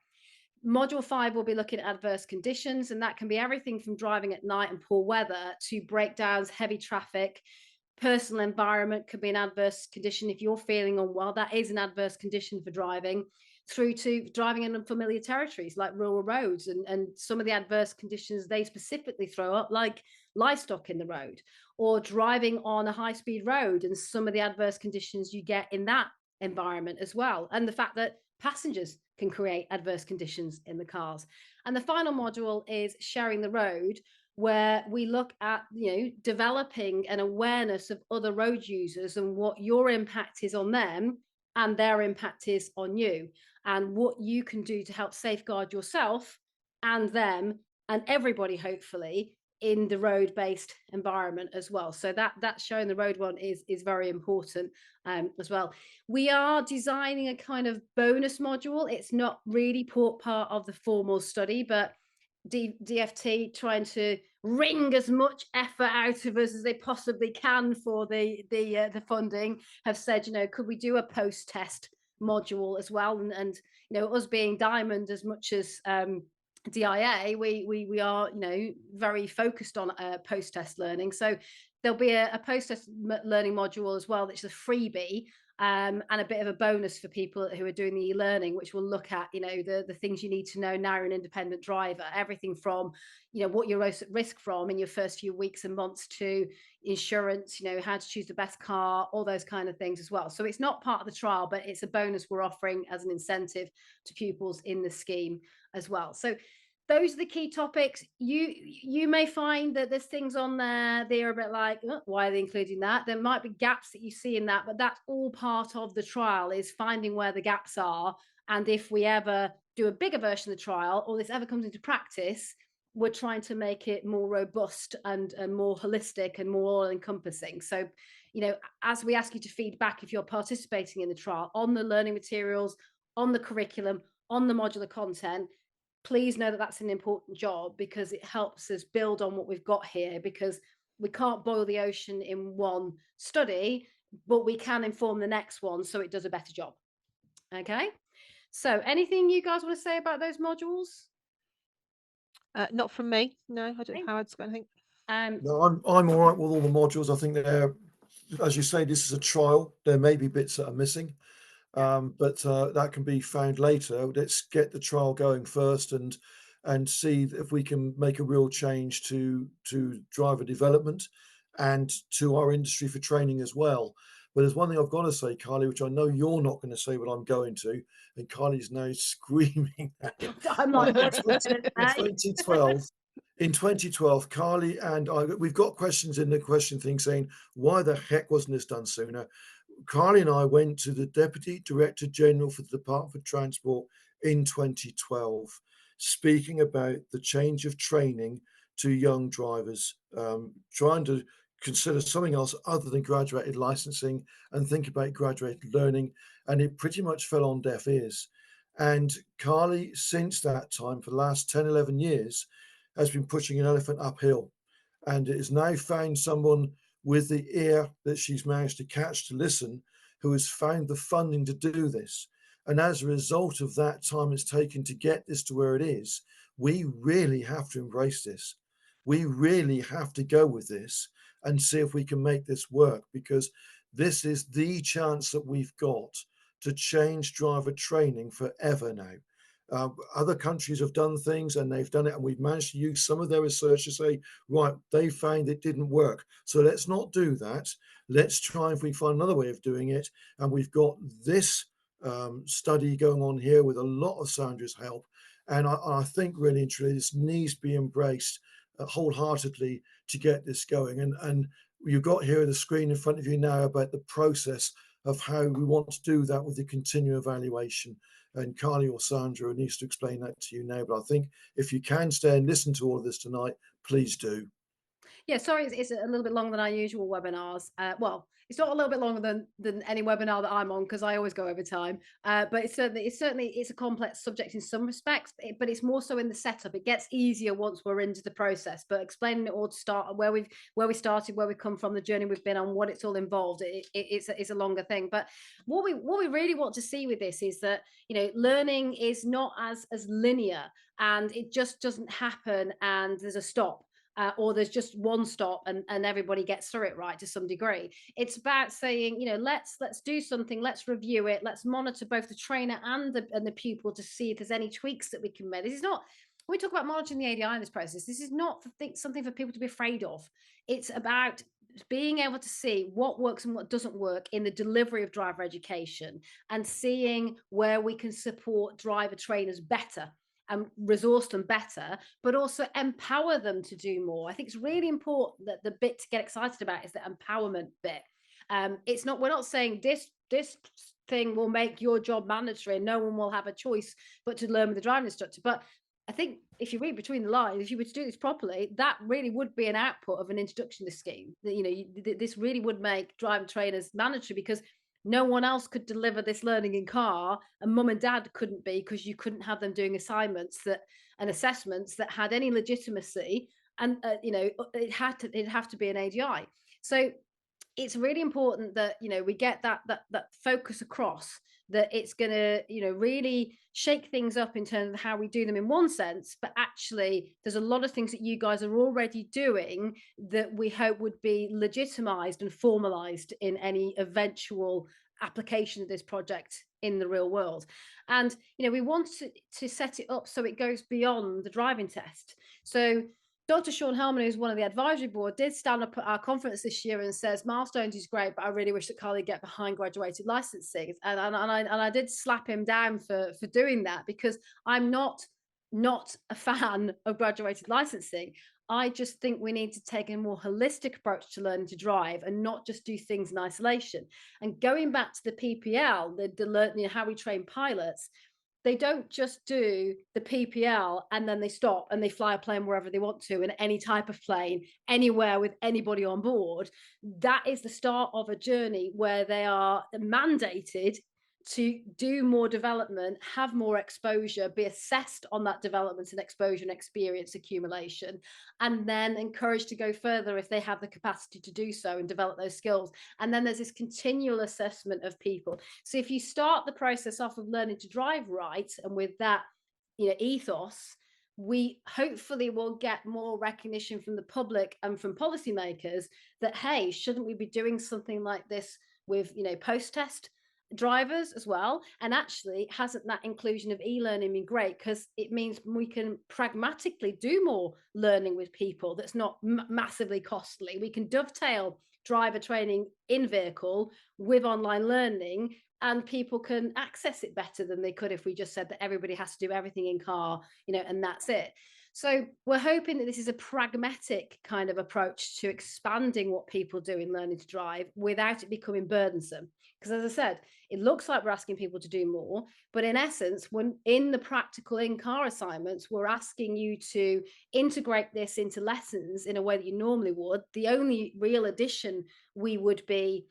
Module 5 will be looking at adverse conditions, and that can be everything from driving at night and poor weather to breakdowns, heavy traffic. Personal environment could be an adverse condition. If you're feeling unwell, that is an adverse condition for driving, through to driving in unfamiliar territories like rural roads and some of the adverse conditions they specifically throw up, like livestock in the road, or driving on a high-speed road and some of the adverse conditions you get in that environment as well, and the fact that passengers can create adverse conditions in the cars. And the final module is sharing the road, where we look at developing an awareness of other road users and what your impact is on them and their impact is on you, and what you can do to help safeguard yourself and them and everybody, hopefully, in the road-based environment as well. So that showing the road one is very important as well. We are designing a kind of bonus module. It's not really part of the formal study, but DFT trying to wring as much effort out of us as they possibly can for the funding, have said, could we do a post-test module as well? And us being Diamond as much as DIA, we are very focused on post-test learning. So there'll be a post-test learning module as well, which is a freebie, and a bit of a bonus for people who are doing the e-learning, which will look at the things you need to know now you're an independent driver, everything from what you're most at risk from in your first few weeks and months, to insurance, how to choose the best car, all those kind of things as well. So it's not part of the trial, but it's a bonus we're offering as an incentive to pupils in the scheme as well. So those are the key topics. You may find that there's things on there they're a bit like, oh, why are they including that? There might be gaps that you see in that, but that's all part of the trial, is finding where the gaps are. And if we ever do a bigger version of the trial, or this ever comes into practice, we're trying to make it more robust and more holistic and more all encompassing. So, as we ask you to feed back if you're participating in the trial on the learning materials, on the curriculum, on the modular content, please know that that's an important job, because it helps us build on what we've got here, because we can't boil the ocean in one study, but we can inform the next one so it does a better job. Okay. So anything you guys want to say about those modules? Not from me. No, I don't. Okay. Howard's got anything. No, I'm all right with all the modules. I think they're, as you say, this is a trial. There may be bits that are missing, but that can be found later. Let's get the trial going first and see if we can make a real change to driver development and to our industry for training as well. But there's one thing I've got to say, Kylie, which I know you're not going to say, but I'm going to, and Kylie's now screaming at it. I'm like, In what are you going to say? 2012, in 2012, Carly and I, we've got questions in the question thing saying, why the heck wasn't this done sooner? Carly and I went to the Deputy Director General for the Department for Transport in 2012, speaking about the change of training to young drivers, trying to consider something else other than graduated licensing and think about graduated learning. And it pretty much fell on deaf ears. And Carly, since that time, for the last 10, 11 years, has been pushing an elephant uphill. And it has now found someone with the ear that she's managed to catch to listen, who has found the funding to do this. And as a result of that time it's taken to get this to where it is, we really have to embrace this. We really have to go with this and see if we can make this work, because this is the chance that we've got to change driver training forever now. Other countries have done things and they've done it, and we've managed to use some of their research to say, right, they found it didn't work. So let's not do that. Let's try if we find another way of doing it. And we've got this study going on here with a lot of Sandra's help. And I think really and truly this needs to be embraced wholeheartedly to get this going. And you've got here the screen in front of you now about the process of how we want to do that with the continuing evaluation. And Carly or Sandra needs to explain that to you now. But I think if you can stay and listen to all of this tonight, please do. Yeah, sorry, it's a little bit longer than our usual webinars. Well, it's not a little bit longer than any webinar that I'm on, because I always go over time. But it's certainly a complex subject in some respects, but it's more so in the setup. It gets easier once we're into the process. But explaining it all to start, where we started, where we come from, the journey we've been on, what it's all involved, it's a longer thing. But what we really want to see with this is that learning is not as linear, and it just doesn't happen and there's a stop. Or there's just one stop and everybody gets through it right to some degree. It's about saying, let's do something, let's review it, let's monitor both the trainer and the pupil to see if there's any tweaks that we can make. This is not, when we talk about monitoring the ADI in this process, this is not something for people to be afraid of. It's about being able to see what works and what doesn't work in the delivery of driver education, and seeing where we can support driver trainers better and resource them better, but also empower them to do more. I think it's really important that the bit to get excited about is the empowerment bit. It's not, we're not saying this thing will make your job mandatory and no one will have a choice but to learn with the driving instructor. But I think if you read between the lines, if you were to do this properly, that really would be an output of an introduction to the scheme. This really would make driving trainers mandatory, because no one else could deliver this learning in car, and mum and dad couldn't be, because you couldn't have them doing assignments and assessments that had any legitimacy. And it'd have to be an ADI. So it's really important that we get that focus across, that it's going to really shake things up in terms of how we do them in one sense, but actually there's a lot of things that you guys are already doing that we hope would be legitimized and formalized in any eventual application of this project in the real world. And we want to set it up so it goes beyond the driving test. So Dr. Sean Hellman, who's one of the advisory board, did stand up at our conference this year and says, Milestones is great, but I really wish that Carly get behind graduated licensing. And I did slap him down for doing that, because I'm not a fan of graduated licensing. I just think we need to take a more holistic approach to learning to drive, and not just do things in isolation. And going back to the PPL, how we train pilots, they don't just do the PPL and then they stop and they fly a plane wherever they want to, in any type of plane, anywhere with anybody on board. That is the start of a journey where they are mandated to do more development, have more exposure, be assessed on that development and exposure and experience accumulation, and then encouraged to go further if they have the capacity to do so and develop those skills. And then there's this continual assessment of people. So if you start the process off of learning to drive right, and with that, ethos, we hopefully will get more recognition from the public and from policymakers that, hey, shouldn't we be doing something like this with, post-test drivers as well? And actually, hasn't that inclusion of e-learning been great? Because it means we can pragmatically do more learning with people that's not massively costly. We can dovetail driver training in vehicle with online learning, and people can access it better than they could if we just said that everybody has to do everything in car, and that's it. So we're hoping that this is a pragmatic kind of approach to expanding what people do in learning to drive without it becoming burdensome. Because as I said, it looks like we're asking people to do more, but in essence, when in the practical in-car assignments, we're asking you to integrate this into lessons in a way that you normally would. The only real addition we would be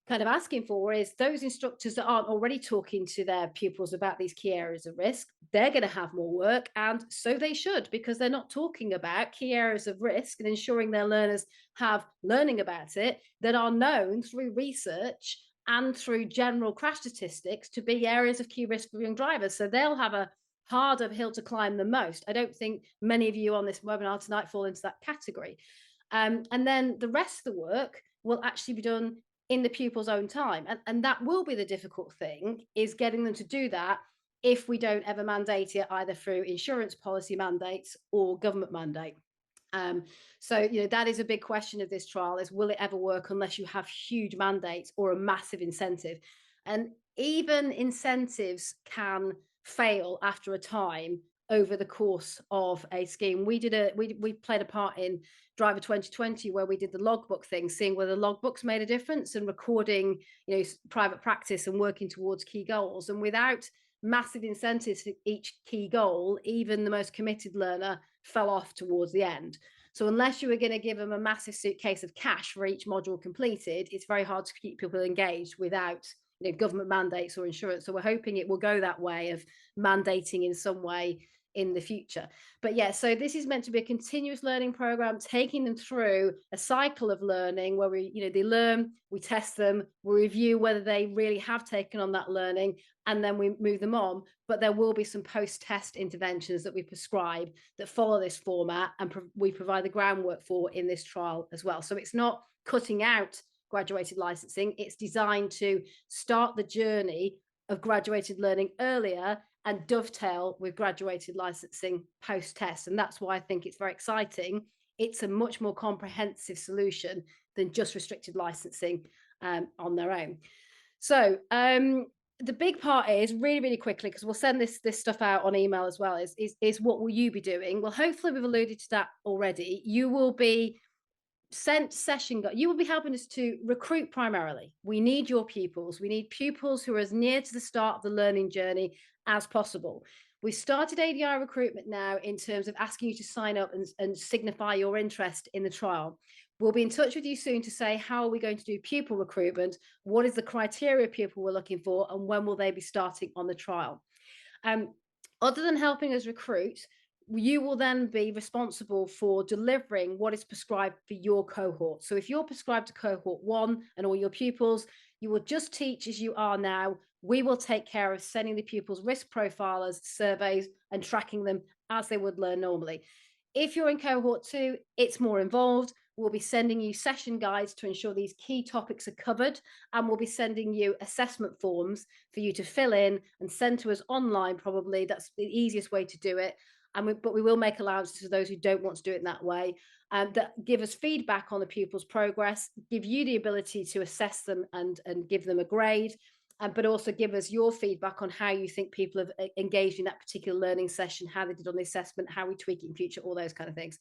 kind of asking for is those instructors that aren't already talking to their pupils about these key areas of risk. They're going to have more work, and so they should, because they're not talking about key areas of risk and ensuring their learners have learning about it that are known through research and through general crash statistics to be areas of key risk for young drivers. So they'll have a harder hill to climb than most. I don't think many of you on this webinar tonight fall into that category. And then the rest of the work will actually be done in the pupil's own time. And that will be the difficult thing, is getting them to do that if we don't ever mandate it, either through insurance policy mandates or government mandate. So, that is a big question of this trial, is will it ever work unless you have huge mandates or a massive incentive? And even incentives can fail after a time over the course of a scheme. We played a part in Driver 2020 where we did the logbook thing, seeing whether logbooks made a difference and recording, private practice and working towards key goals. And without massive incentives for each key goal, even the most committed learner fell off towards the end. So unless you were going to give them a massive suitcase of cash for each module completed, it's very hard to keep people engaged without government mandates or insurance. So we're hoping it will go that way, of mandating in some way in the future. But yeah, so this is meant to be a continuous learning program, taking them through a cycle of learning where they learn, we test them, we review whether they really have taken on that learning, and then we move them on. But there will be some post-test interventions that we prescribe that follow this format, and we provide the groundwork for in this trial as well. So it's not cutting out graduated licensing, it's designed to start the journey of graduated learning earlier and dovetail with graduated licensing post-test. And that's why I think it's very exciting. It's a much more comprehensive solution than just restricted licensing on their own. So the big part is, really, really quickly, because we'll send this stuff out on email as well, is what will you be doing? Well, hopefully we've alluded to that already. You will be sent session guide. You will be helping us to recruit primarily. We need your pupils. We need pupils who are as near to the start of the learning journey as possible. We started ADI recruitment now in terms of asking you to sign up and signify your interest in the trial. We'll be in touch with you soon to say, how are we going to do pupil recruitment? What is the criteria people we're looking for? And when will they be starting on the trial? Other than helping us recruit, you will then be responsible for delivering what is prescribed for your cohort. So if you're prescribed to cohort 1 and all your pupils, you will just teach as you are now. We will take care of sending the pupils risk profilers, surveys, and tracking them as they would learn normally. If you're in cohort 2, it's more involved. We'll be sending you session guides to ensure these key topics are covered, and we'll be sending you assessment forms for you to fill in and send to us online. Probably that's the easiest way to do it. But we will make allowances for those who don't want to do it in that way, that give us feedback on the pupils' progress, give you the ability to assess them and give them a grade, but also give us your feedback on how you think people have engaged in that particular learning session, how they did on the assessment, how we tweak it in future, all those kind of things.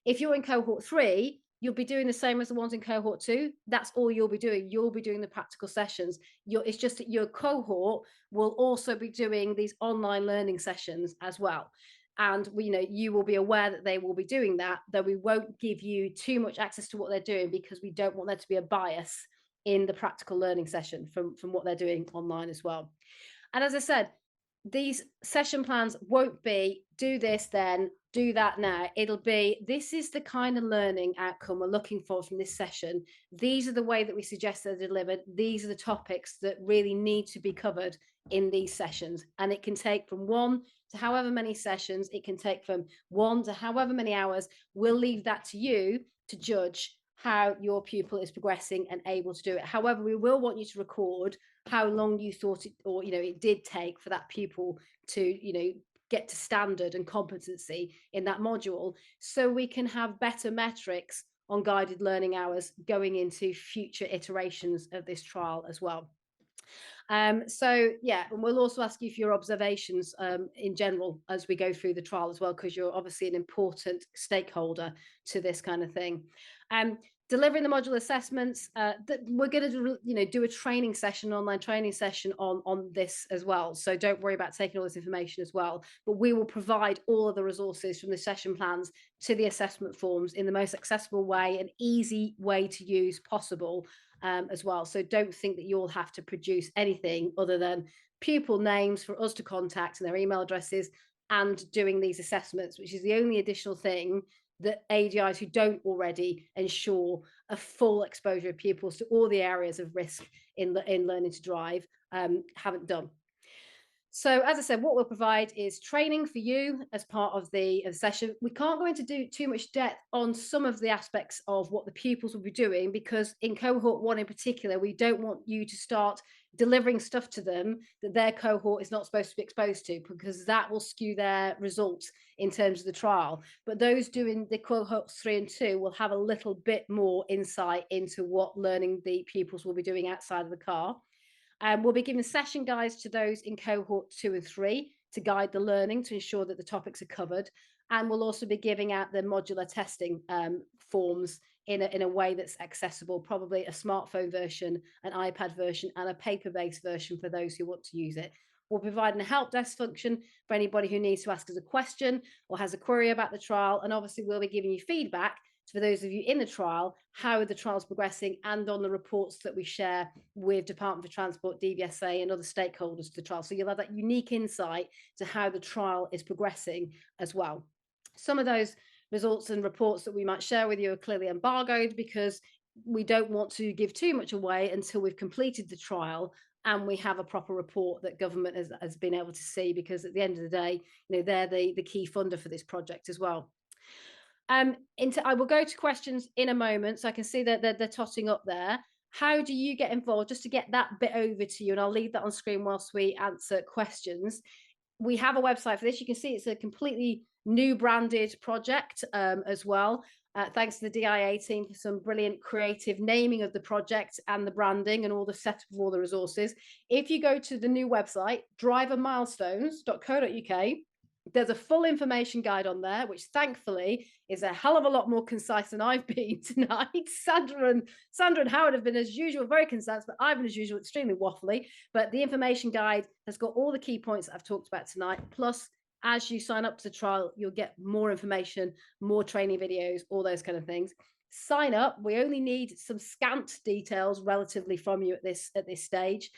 If you're in cohort 3, you'll be doing the same as the ones in cohort 2. That's all you'll be doing. You'll be doing the practical sessions. It's just that your cohort will also be doing these online learning sessions as well. And you will be aware that they will be doing that, though we won't give you too much access to what they're doing, because we don't want there to be a bias in the practical learning session from what they're doing online as well. And as I said, these session plans won't be do this then, do that now. It'll be, this is the kind of learning outcome we're looking for from this session. These are the way that we suggest they're delivered. These are the topics that really need to be covered in these sessions. And it can take from 1 to however many sessions. It can take from 1 to however many hours. We'll leave that to you to judge how your pupil is progressing and able to do it. However, we will want you to record how long you thought it, or it did take for that pupil to get to standard and competency in that module, so we can have better metrics on guided learning hours going into future iterations of this trial as well. So yeah, and we'll also ask you for your observations in general as we go through the trial as well, because you're obviously an important stakeholder to this kind of thing. Delivering the module assessments, that we're going to do a training session, online training session on this as well. So don't worry about taking all this information as well, but we will provide all of the resources from the session plans to the assessment forms in the most accessible way and easy way to use possible as well. So don't think that you'll have to produce anything other than pupil names for us to contact and their email addresses, and doing these assessments, which is the only additional thing that ADIs who don't already ensure a full exposure of pupils to all the areas of risk in learning to drive haven't done. So as I said, what we'll provide is training for you as part of the session. We can't go into too much depth on some of the aspects of what the pupils will be doing, because in cohort 1 in particular, we don't want you to start delivering stuff to them that their cohort is not supposed to be exposed to, because that will skew their results in terms of the trial. But those doing the cohorts 3 and 2 will have a little bit more insight into what learning the pupils will be doing outside of the car. We'll be giving session guides to those in cohort 2 and 3 to guide the learning, to ensure that the topics are covered. And we'll also be giving out the modular testing forms in a way that's accessible, probably a smartphone version, an iPad version, and a paper-based version for those who want to use it. We'll provide a help desk function for anybody who needs to ask us a question or has a query about the trial. And obviously, we'll be giving you feedback for those of you in the trial, how the trial's progressing, and on the reports that we share with Department for Transport, DVSA, and other stakeholders to the trial. So you'll have that unique insight to how the trial is progressing as well. Some of those results and reports that we might share with you are clearly embargoed, because we don't want to give too much away until we've completed the trial and we have a proper report that government has been able to see, because at the end of the day, they're the key funder for this project as well. I will go to questions in a moment, so I can see that they're totting up there. How do you get involved? Just to get that bit over to you, and I'll leave that on screen whilst we answer questions. We have a website for this. You can see it's a completely new branded project as well. Thanks to the DIA team for some brilliant creative naming of the project and the branding and all the setup of all the resources. If you go to the new website, drivermilestones.co.uk, there's a full information guide on there, which thankfully is a hell of a lot more concise than I've been tonight. Sandra and Howard have been, as usual, very concise, but I've been, as usual, extremely waffly. But the information guide has got all the key points that I've talked about tonight. Plus, as you sign up to the trial, you'll get more information, more training videos, all those kind of things. Sign up. We only need some scant details relatively from you at this stage.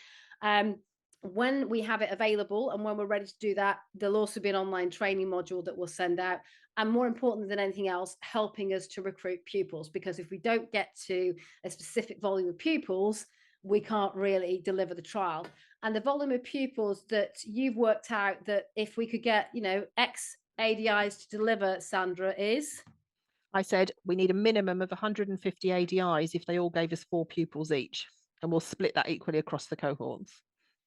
When we have it available and when we're ready to do that, there'll also be an online training module that we'll send out. And more important than anything else, helping us to recruit pupils, because if we don't get to a specific volume of pupils, we can't really deliver the trial. And the volume of pupils that you've worked out, that if we could get, X ADIs to deliver, Sandra, is? I said we need a minimum of 150 ADIs if they all gave us 4 pupils each, and we'll split that equally across the cohorts.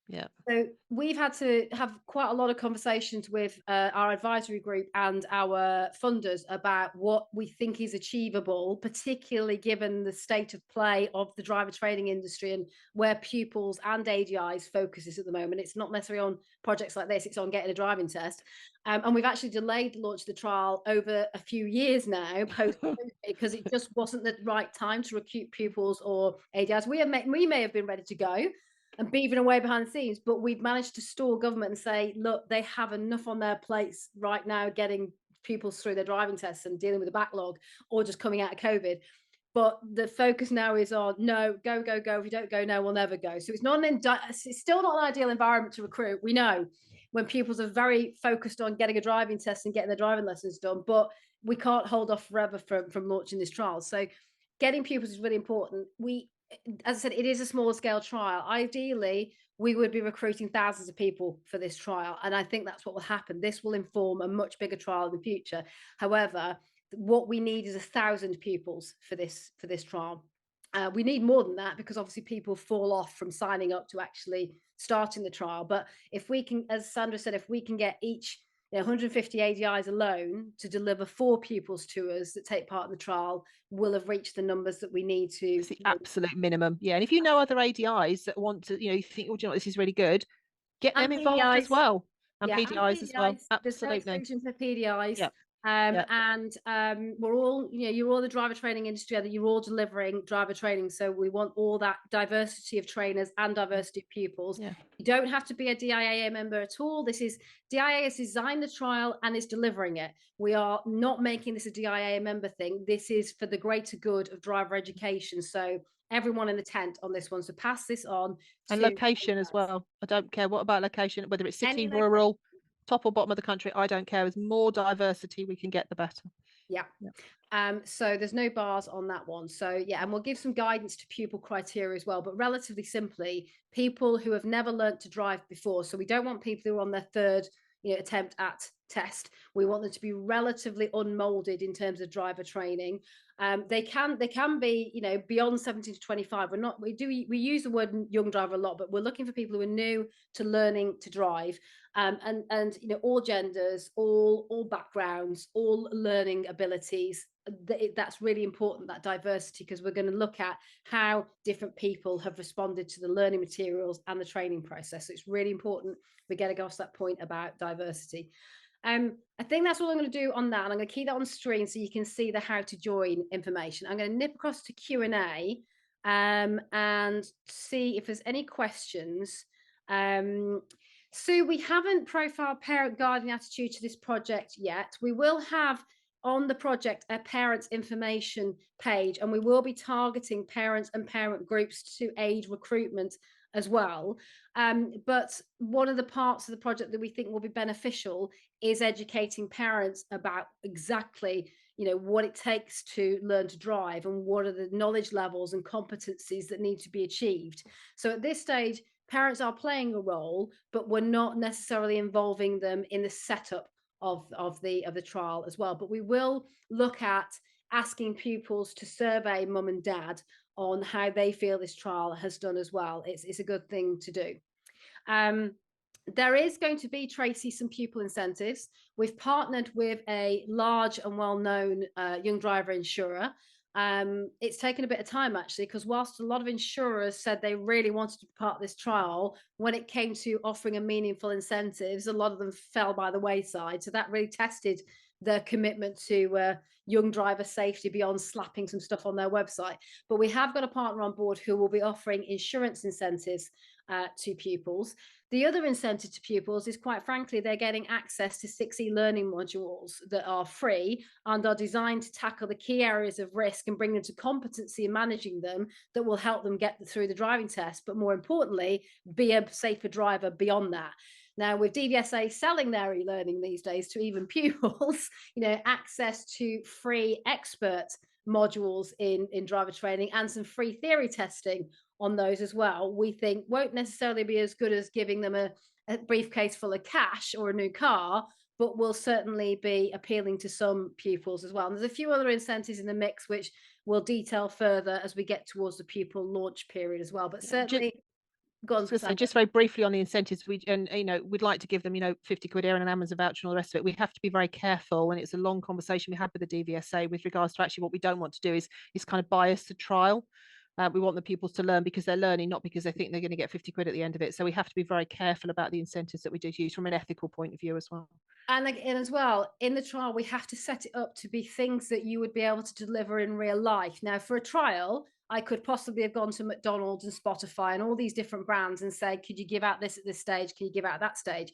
Yeah. So we've had to have quite a lot of conversations with our advisory group and our funders about what we think is achievable, particularly given the state of play of the driver training industry and where pupils and ADI's focuses at the moment. It's not necessarily on projects like this, it's on getting a driving test. And we've actually delayed the launch of the trial over a few years now, post because it just wasn't the right time to recruit pupils or ADIs. We may have been ready to go and beavering away behind the scenes, but we've managed to stall government and say, look, they have enough on their plates right now getting pupils through their driving tests and dealing with the backlog, or just coming out of COVID. But the focus now is on no, go, go, go. If you don't go, no, we'll never go. So it's still not an ideal environment to recruit. We know when pupils are very focused on getting a driving test and getting their driving lessons done, but we can't hold off forever from launching this trial. So getting pupils is really important. As I said, it is a smaller scale trial. Ideally, we would be recruiting thousands of people for this trial. And I think that's what will happen. This will inform a much bigger trial in the future. However, what we need is 1,000 pupils for this trial. We need more than that because obviously people fall off from signing up to actually starting the trial. But if we can, as Sandra said, if we can get each 150 ADIs alone to deliver 4 pupils to us that take part in the trial, will have reached the numbers that we need to. It's the absolute minimum. Yeah. And if you know other ADIs that want to, you think, oh, do you know what, this is really good, get them involved as well. And Yeah, and PDIs as well. PDIs. There's no Absolutely. exclusion for PDIs. Yeah. And we're all, you're all the driver training industry, you're all delivering driver training. So we want all that diversity of trainers and diversity of pupils. Yeah. You don't have to be a DIAA member at all. DIA has designed the trial and is delivering it. We are not making this a DIA member thing. This is for the greater good of driver education. So everyone in the tent on this one. So pass this on. And location as well. I don't care what about location, whether it's city, rural, top or bottom of the country. I don't care. As more diversity we can get, the better. Yeah. So there's no bars on that one. So yeah, and we'll give some guidance to pupil criteria as well, but relatively simply, people who have never learnt to drive before. So we don't want people who are on their third attempt at test. We want them to be relatively unmolded in terms of driver training. They can be beyond 17 to 25. We use the word young driver a lot, but we're looking for people who are new to learning to drive, and all genders, all backgrounds, all learning abilities. That's really important, that diversity, because we're going to look at how different people have responded to the learning materials and the training process. So it's really important we get across that point about diversity. I think that's all I'm going to do on that. And I'm going to keep that on screen so you can see the how to join information. I'm going to nip across to Q&A and see if there's any questions. Sue, we haven't profiled parent guardian attitude to this project yet. We will have on the project a parents information page, and we will be targeting parents and parent groups to aid recruitment as well. But one of the parts of the project that we think will be beneficial is educating parents about exactly what it takes to learn to drive and what are the knowledge levels and competencies that need to be achieved. So at this stage, parents are playing a role, but we're not necessarily involving them in the setup of the trial as well. But we will look at asking pupils to survey mum and dad on how they feel this trial has done as well. It's a good thing to do. There is going to be, Tracy, some pupil incentives. We've partnered with a large and well-known young driver insurer. It's taken a bit of time, actually, because whilst a lot of insurers said they really wanted to be part of this trial, when it came to offering a meaningful incentives, a lot of them fell by the wayside. So that really tested their commitment to young driver safety beyond slapping some stuff on their website. But we have got a partner on board who will be offering insurance incentives to pupils. The other incentive to pupils is, quite frankly, they're getting access to 6 e-learning modules that are free and are designed to tackle the key areas of risk and bring them to competency in managing them, that will help them get through the driving test, but more importantly, be a safer driver beyond that. Now, with DVSA selling their e-learning these days to even pupils, access to free expert modules in driver training and some free theory testing on those as well, we think won't necessarily be as good as giving them a briefcase full of cash or a new car, but will certainly be appealing to some pupils as well. And there's a few other incentives in the mix, which we'll detail further as we get towards the pupil launch period as well. But certainly, Go on, So Sandra. just very briefly on the incentives, we'd like to give them, 50 quid here and an Amazon voucher and all the rest of it. We have to be very careful, and it's a long conversation we had with the DVSA with regards to actually what we don't want to do is kind of bias the trial. We want the pupils to learn because they're learning, not because they think they're going to get 50 quid at the end of it. So we have to be very careful about the incentives that we do use from an ethical point of view as well. And as well, in the trial, we have to set it up to be things that you would be able to deliver in real life. Now, for a trial, I could possibly have gone to McDonald's and Spotify and all these different brands and say, could you give out this at this stage? Can you give out at that stage?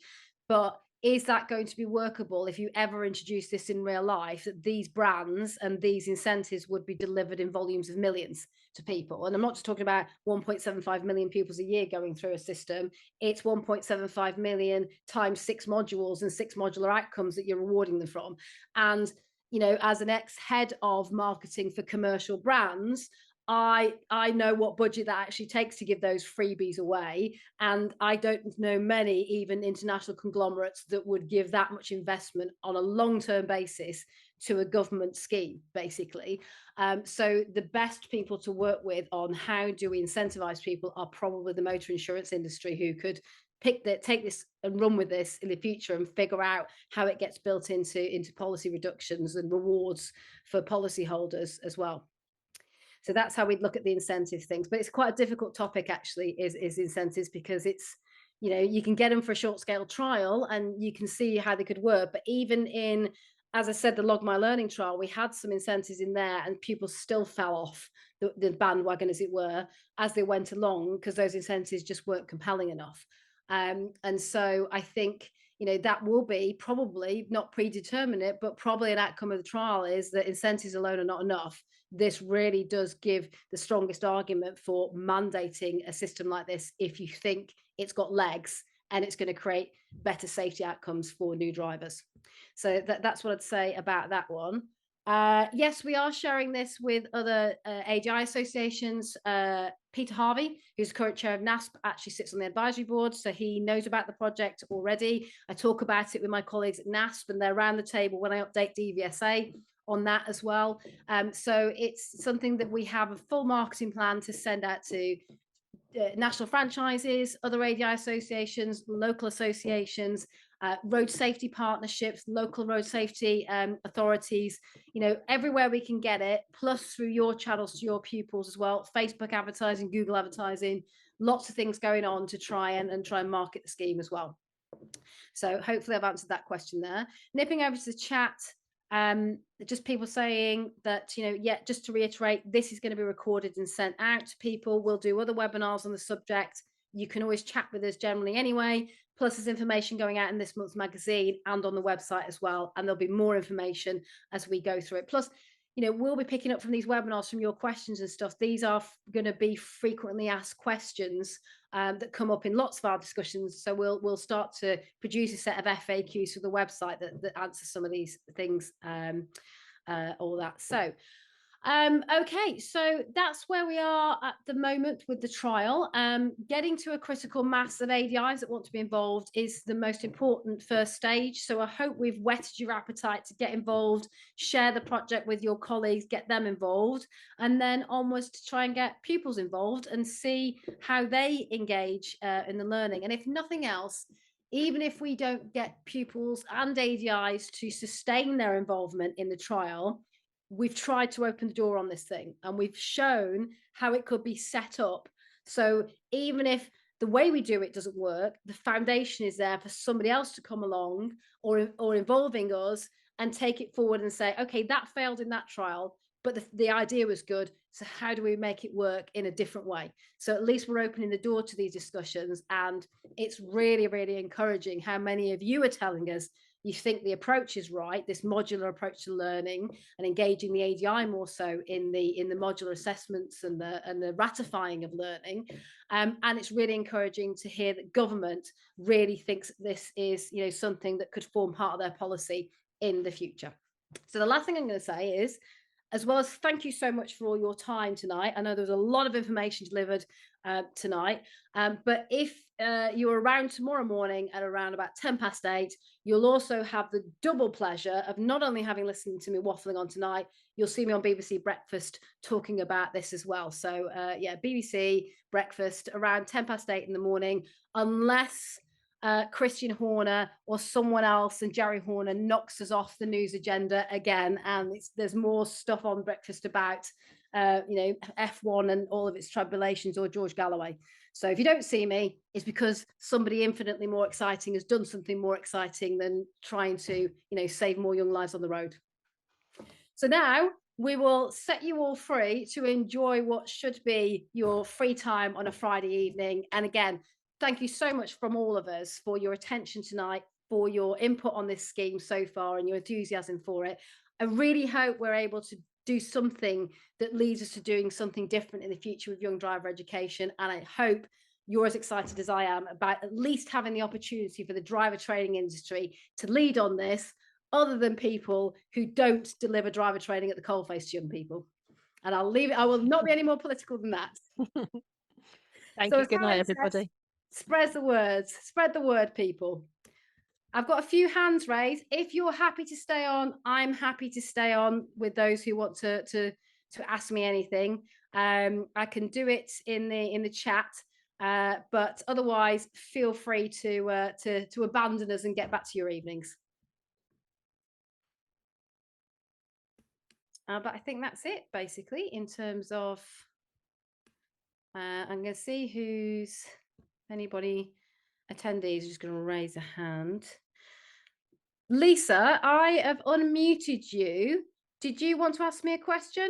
But is that going to be workable if you ever introduce this in real life, that these brands and these incentives would be delivered in volumes of millions to people? And I'm not just talking about 1.75 million pupils a year going through a system. It's 1.75 million times 6 modules and 6 modular outcomes that you're rewarding them from. And, as an ex-head of marketing for commercial brands, I know what budget that actually takes to give those freebies away, and I don't know many even international conglomerates that would give that much investment on a long-term basis to a government scheme, basically. So the best people to work with on how do we incentivize people are probably the motor insurance industry, who could take this and run with this in the future and figure out how it gets built into policy reductions and rewards for policyholders as well. So that's how we'd look at the incentive things. But it's quite a difficult topic, actually, is incentives, because it's, you can get them for a short scale trial and you can see how they could work. But even in, as I said, the Log My Learning trial, we had some incentives in there and pupils still fell off the bandwagon, as it were, as they went along, because those incentives just weren't compelling enough. And so I think, that will be probably not predeterminate, but probably an outcome of the trial is that incentives alone are not enough. This really does give the strongest argument for mandating a system like this if you think it's got legs and it's going to create better safety outcomes for new drivers. So that's what I'd say about that one. Yes, we are sharing this with other ADI associations. Peter Harvey, who's current chair of NASP, actually sits on the advisory board, so he knows about the project already. I talk about it with my colleagues at NASP, and they're around the table when I update DVSA on that as well. So it's something that we have a full marketing plan to send out to national franchises, other ADI associations, local associations, road safety partnerships, local road safety authorities, everywhere we can get it, plus through your channels to your pupils as well, Facebook advertising, Google advertising, lots of things going on to try and market the scheme as well. So hopefully I've answered that question there. Nipping over to the chat, just people saying that, just to reiterate, this is going to be recorded and sent out to people. We'll do other webinars on the subject. You can always chat with us generally anyway. Plus, there's information going out in this month's magazine and on the website as well. And there'll be more information as we go through it. Plus, we'll be picking up from these webinars from your questions and stuff. These are going to be frequently asked questions that come up in lots of our discussions. So we'll start to produce a set of FAQs for the website that answer some of these things, all that. So okay, so that's where we are at the moment with the trial. Getting to a critical mass of ADIs that want to be involved is the most important first stage. So I hope we've whetted your appetite to get involved, share the project with your colleagues, get them involved, and then onwards to try and get pupils involved and see how they engage in the learning. And if nothing else, even if we don't get pupils and ADIs to sustain their involvement in the trial, we've tried to open the door on this thing, and we've shown how it could be set up. So even if the way we do it doesn't work, the foundation is there for somebody else to come along or involving us and take it forward and say, okay, that failed in that trial, but the idea was good. So how do we make it work in a different way? So at least we're opening the door to these discussions, and it's really, really encouraging how many of you are telling us you think the approach is right, this modular approach to learning and engaging the ADI more so in the modular assessments and the ratifying of learning. And it's really encouraging to hear that government really thinks this is, something that could form part of their policy in the future. So the last thing I'm going to say is, as well as thank you so much for all your time tonight. I know there was a lot of information delivered tonight, but if you're around tomorrow morning at around about 8:10, you'll also have the double pleasure of not only having listened to me waffling on tonight, you'll see me on BBC Breakfast talking about this as well. So yeah, BBC Breakfast around 8:10 in the morning, unless Christian Horner or someone else and Jerry Horner knocks us off the news agenda again, and there's more stuff on Breakfast about F1 and all of its tribulations, or George Galloway. So if you don't see me, it's because somebody infinitely more exciting has done something more exciting than trying to, save more young lives on the road. So now we will set you all free to enjoy what should be your free time on a Friday evening. And again, thank you so much from all of us for your attention tonight, for your input on this scheme so far and your enthusiasm for it. I really hope we're able to do something that leads us to doing something different in the future with young driver education. And I hope you're as excited as I am about at least having the opportunity for the driver training industry to lead on this, other than people who don't deliver driver training at the coalface to young people. And I'll leave it. I will not be any more political than that. Thank you. Good night, everybody. Spread the word, people. I've got a few hands raised. If you're happy to stay on, I'm happy to stay on with those who want to ask me anything. I can do it in the chat, but otherwise, feel free to abandon us and get back to your evenings. But I think that's it, basically, in terms of. I'm going to see who's anybody attendees just going to raise a hand. Lisa, I have unmuted you. Did you want to ask me a question?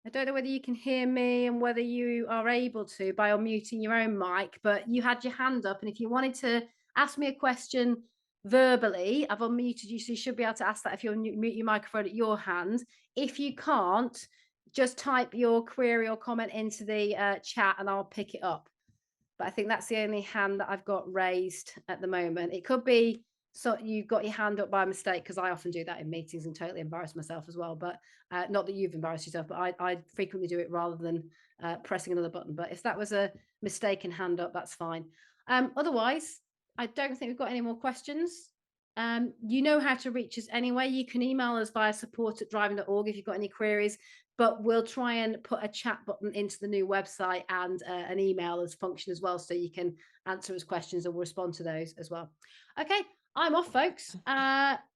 I don't know whether you can hear me and whether you are able to by unmuting your own mic, but you had your hand up. And if you wanted to ask me a question verbally, I've unmuted you, so you should be able to ask that if you mute your microphone at your hand. If you can't, just type your query or comment into the chat and I'll pick it up. But I think that's the only hand that I've got raised at the moment. It could be so you've got your hand up by mistake, because I often do that in meetings and totally embarrass myself as well. But not that you've embarrassed yourself, but I frequently do it rather than pressing another button. But if that was a mistaken hand up, that's fine. Otherwise, I don't think we've got any more questions. You know how to reach us anyway. You can email us via support@driving.org if you've got any queries, but we'll try and put a chat button into the new website and an email as function as well, so you can answer us questions and we'll respond to those as well. Okay, I'm off, folks.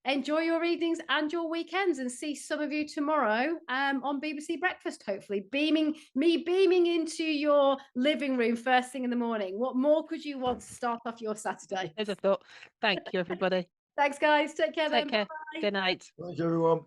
Enjoy your evenings and your weekends, and see some of you tomorrow on BBC Breakfast, hopefully beaming into your living room first thing in the morning. What more could you want to start off your Saturday? There's a thought. Thank you, everybody. Thanks, guys. Take care. Take care. Good night. Thank you, everyone.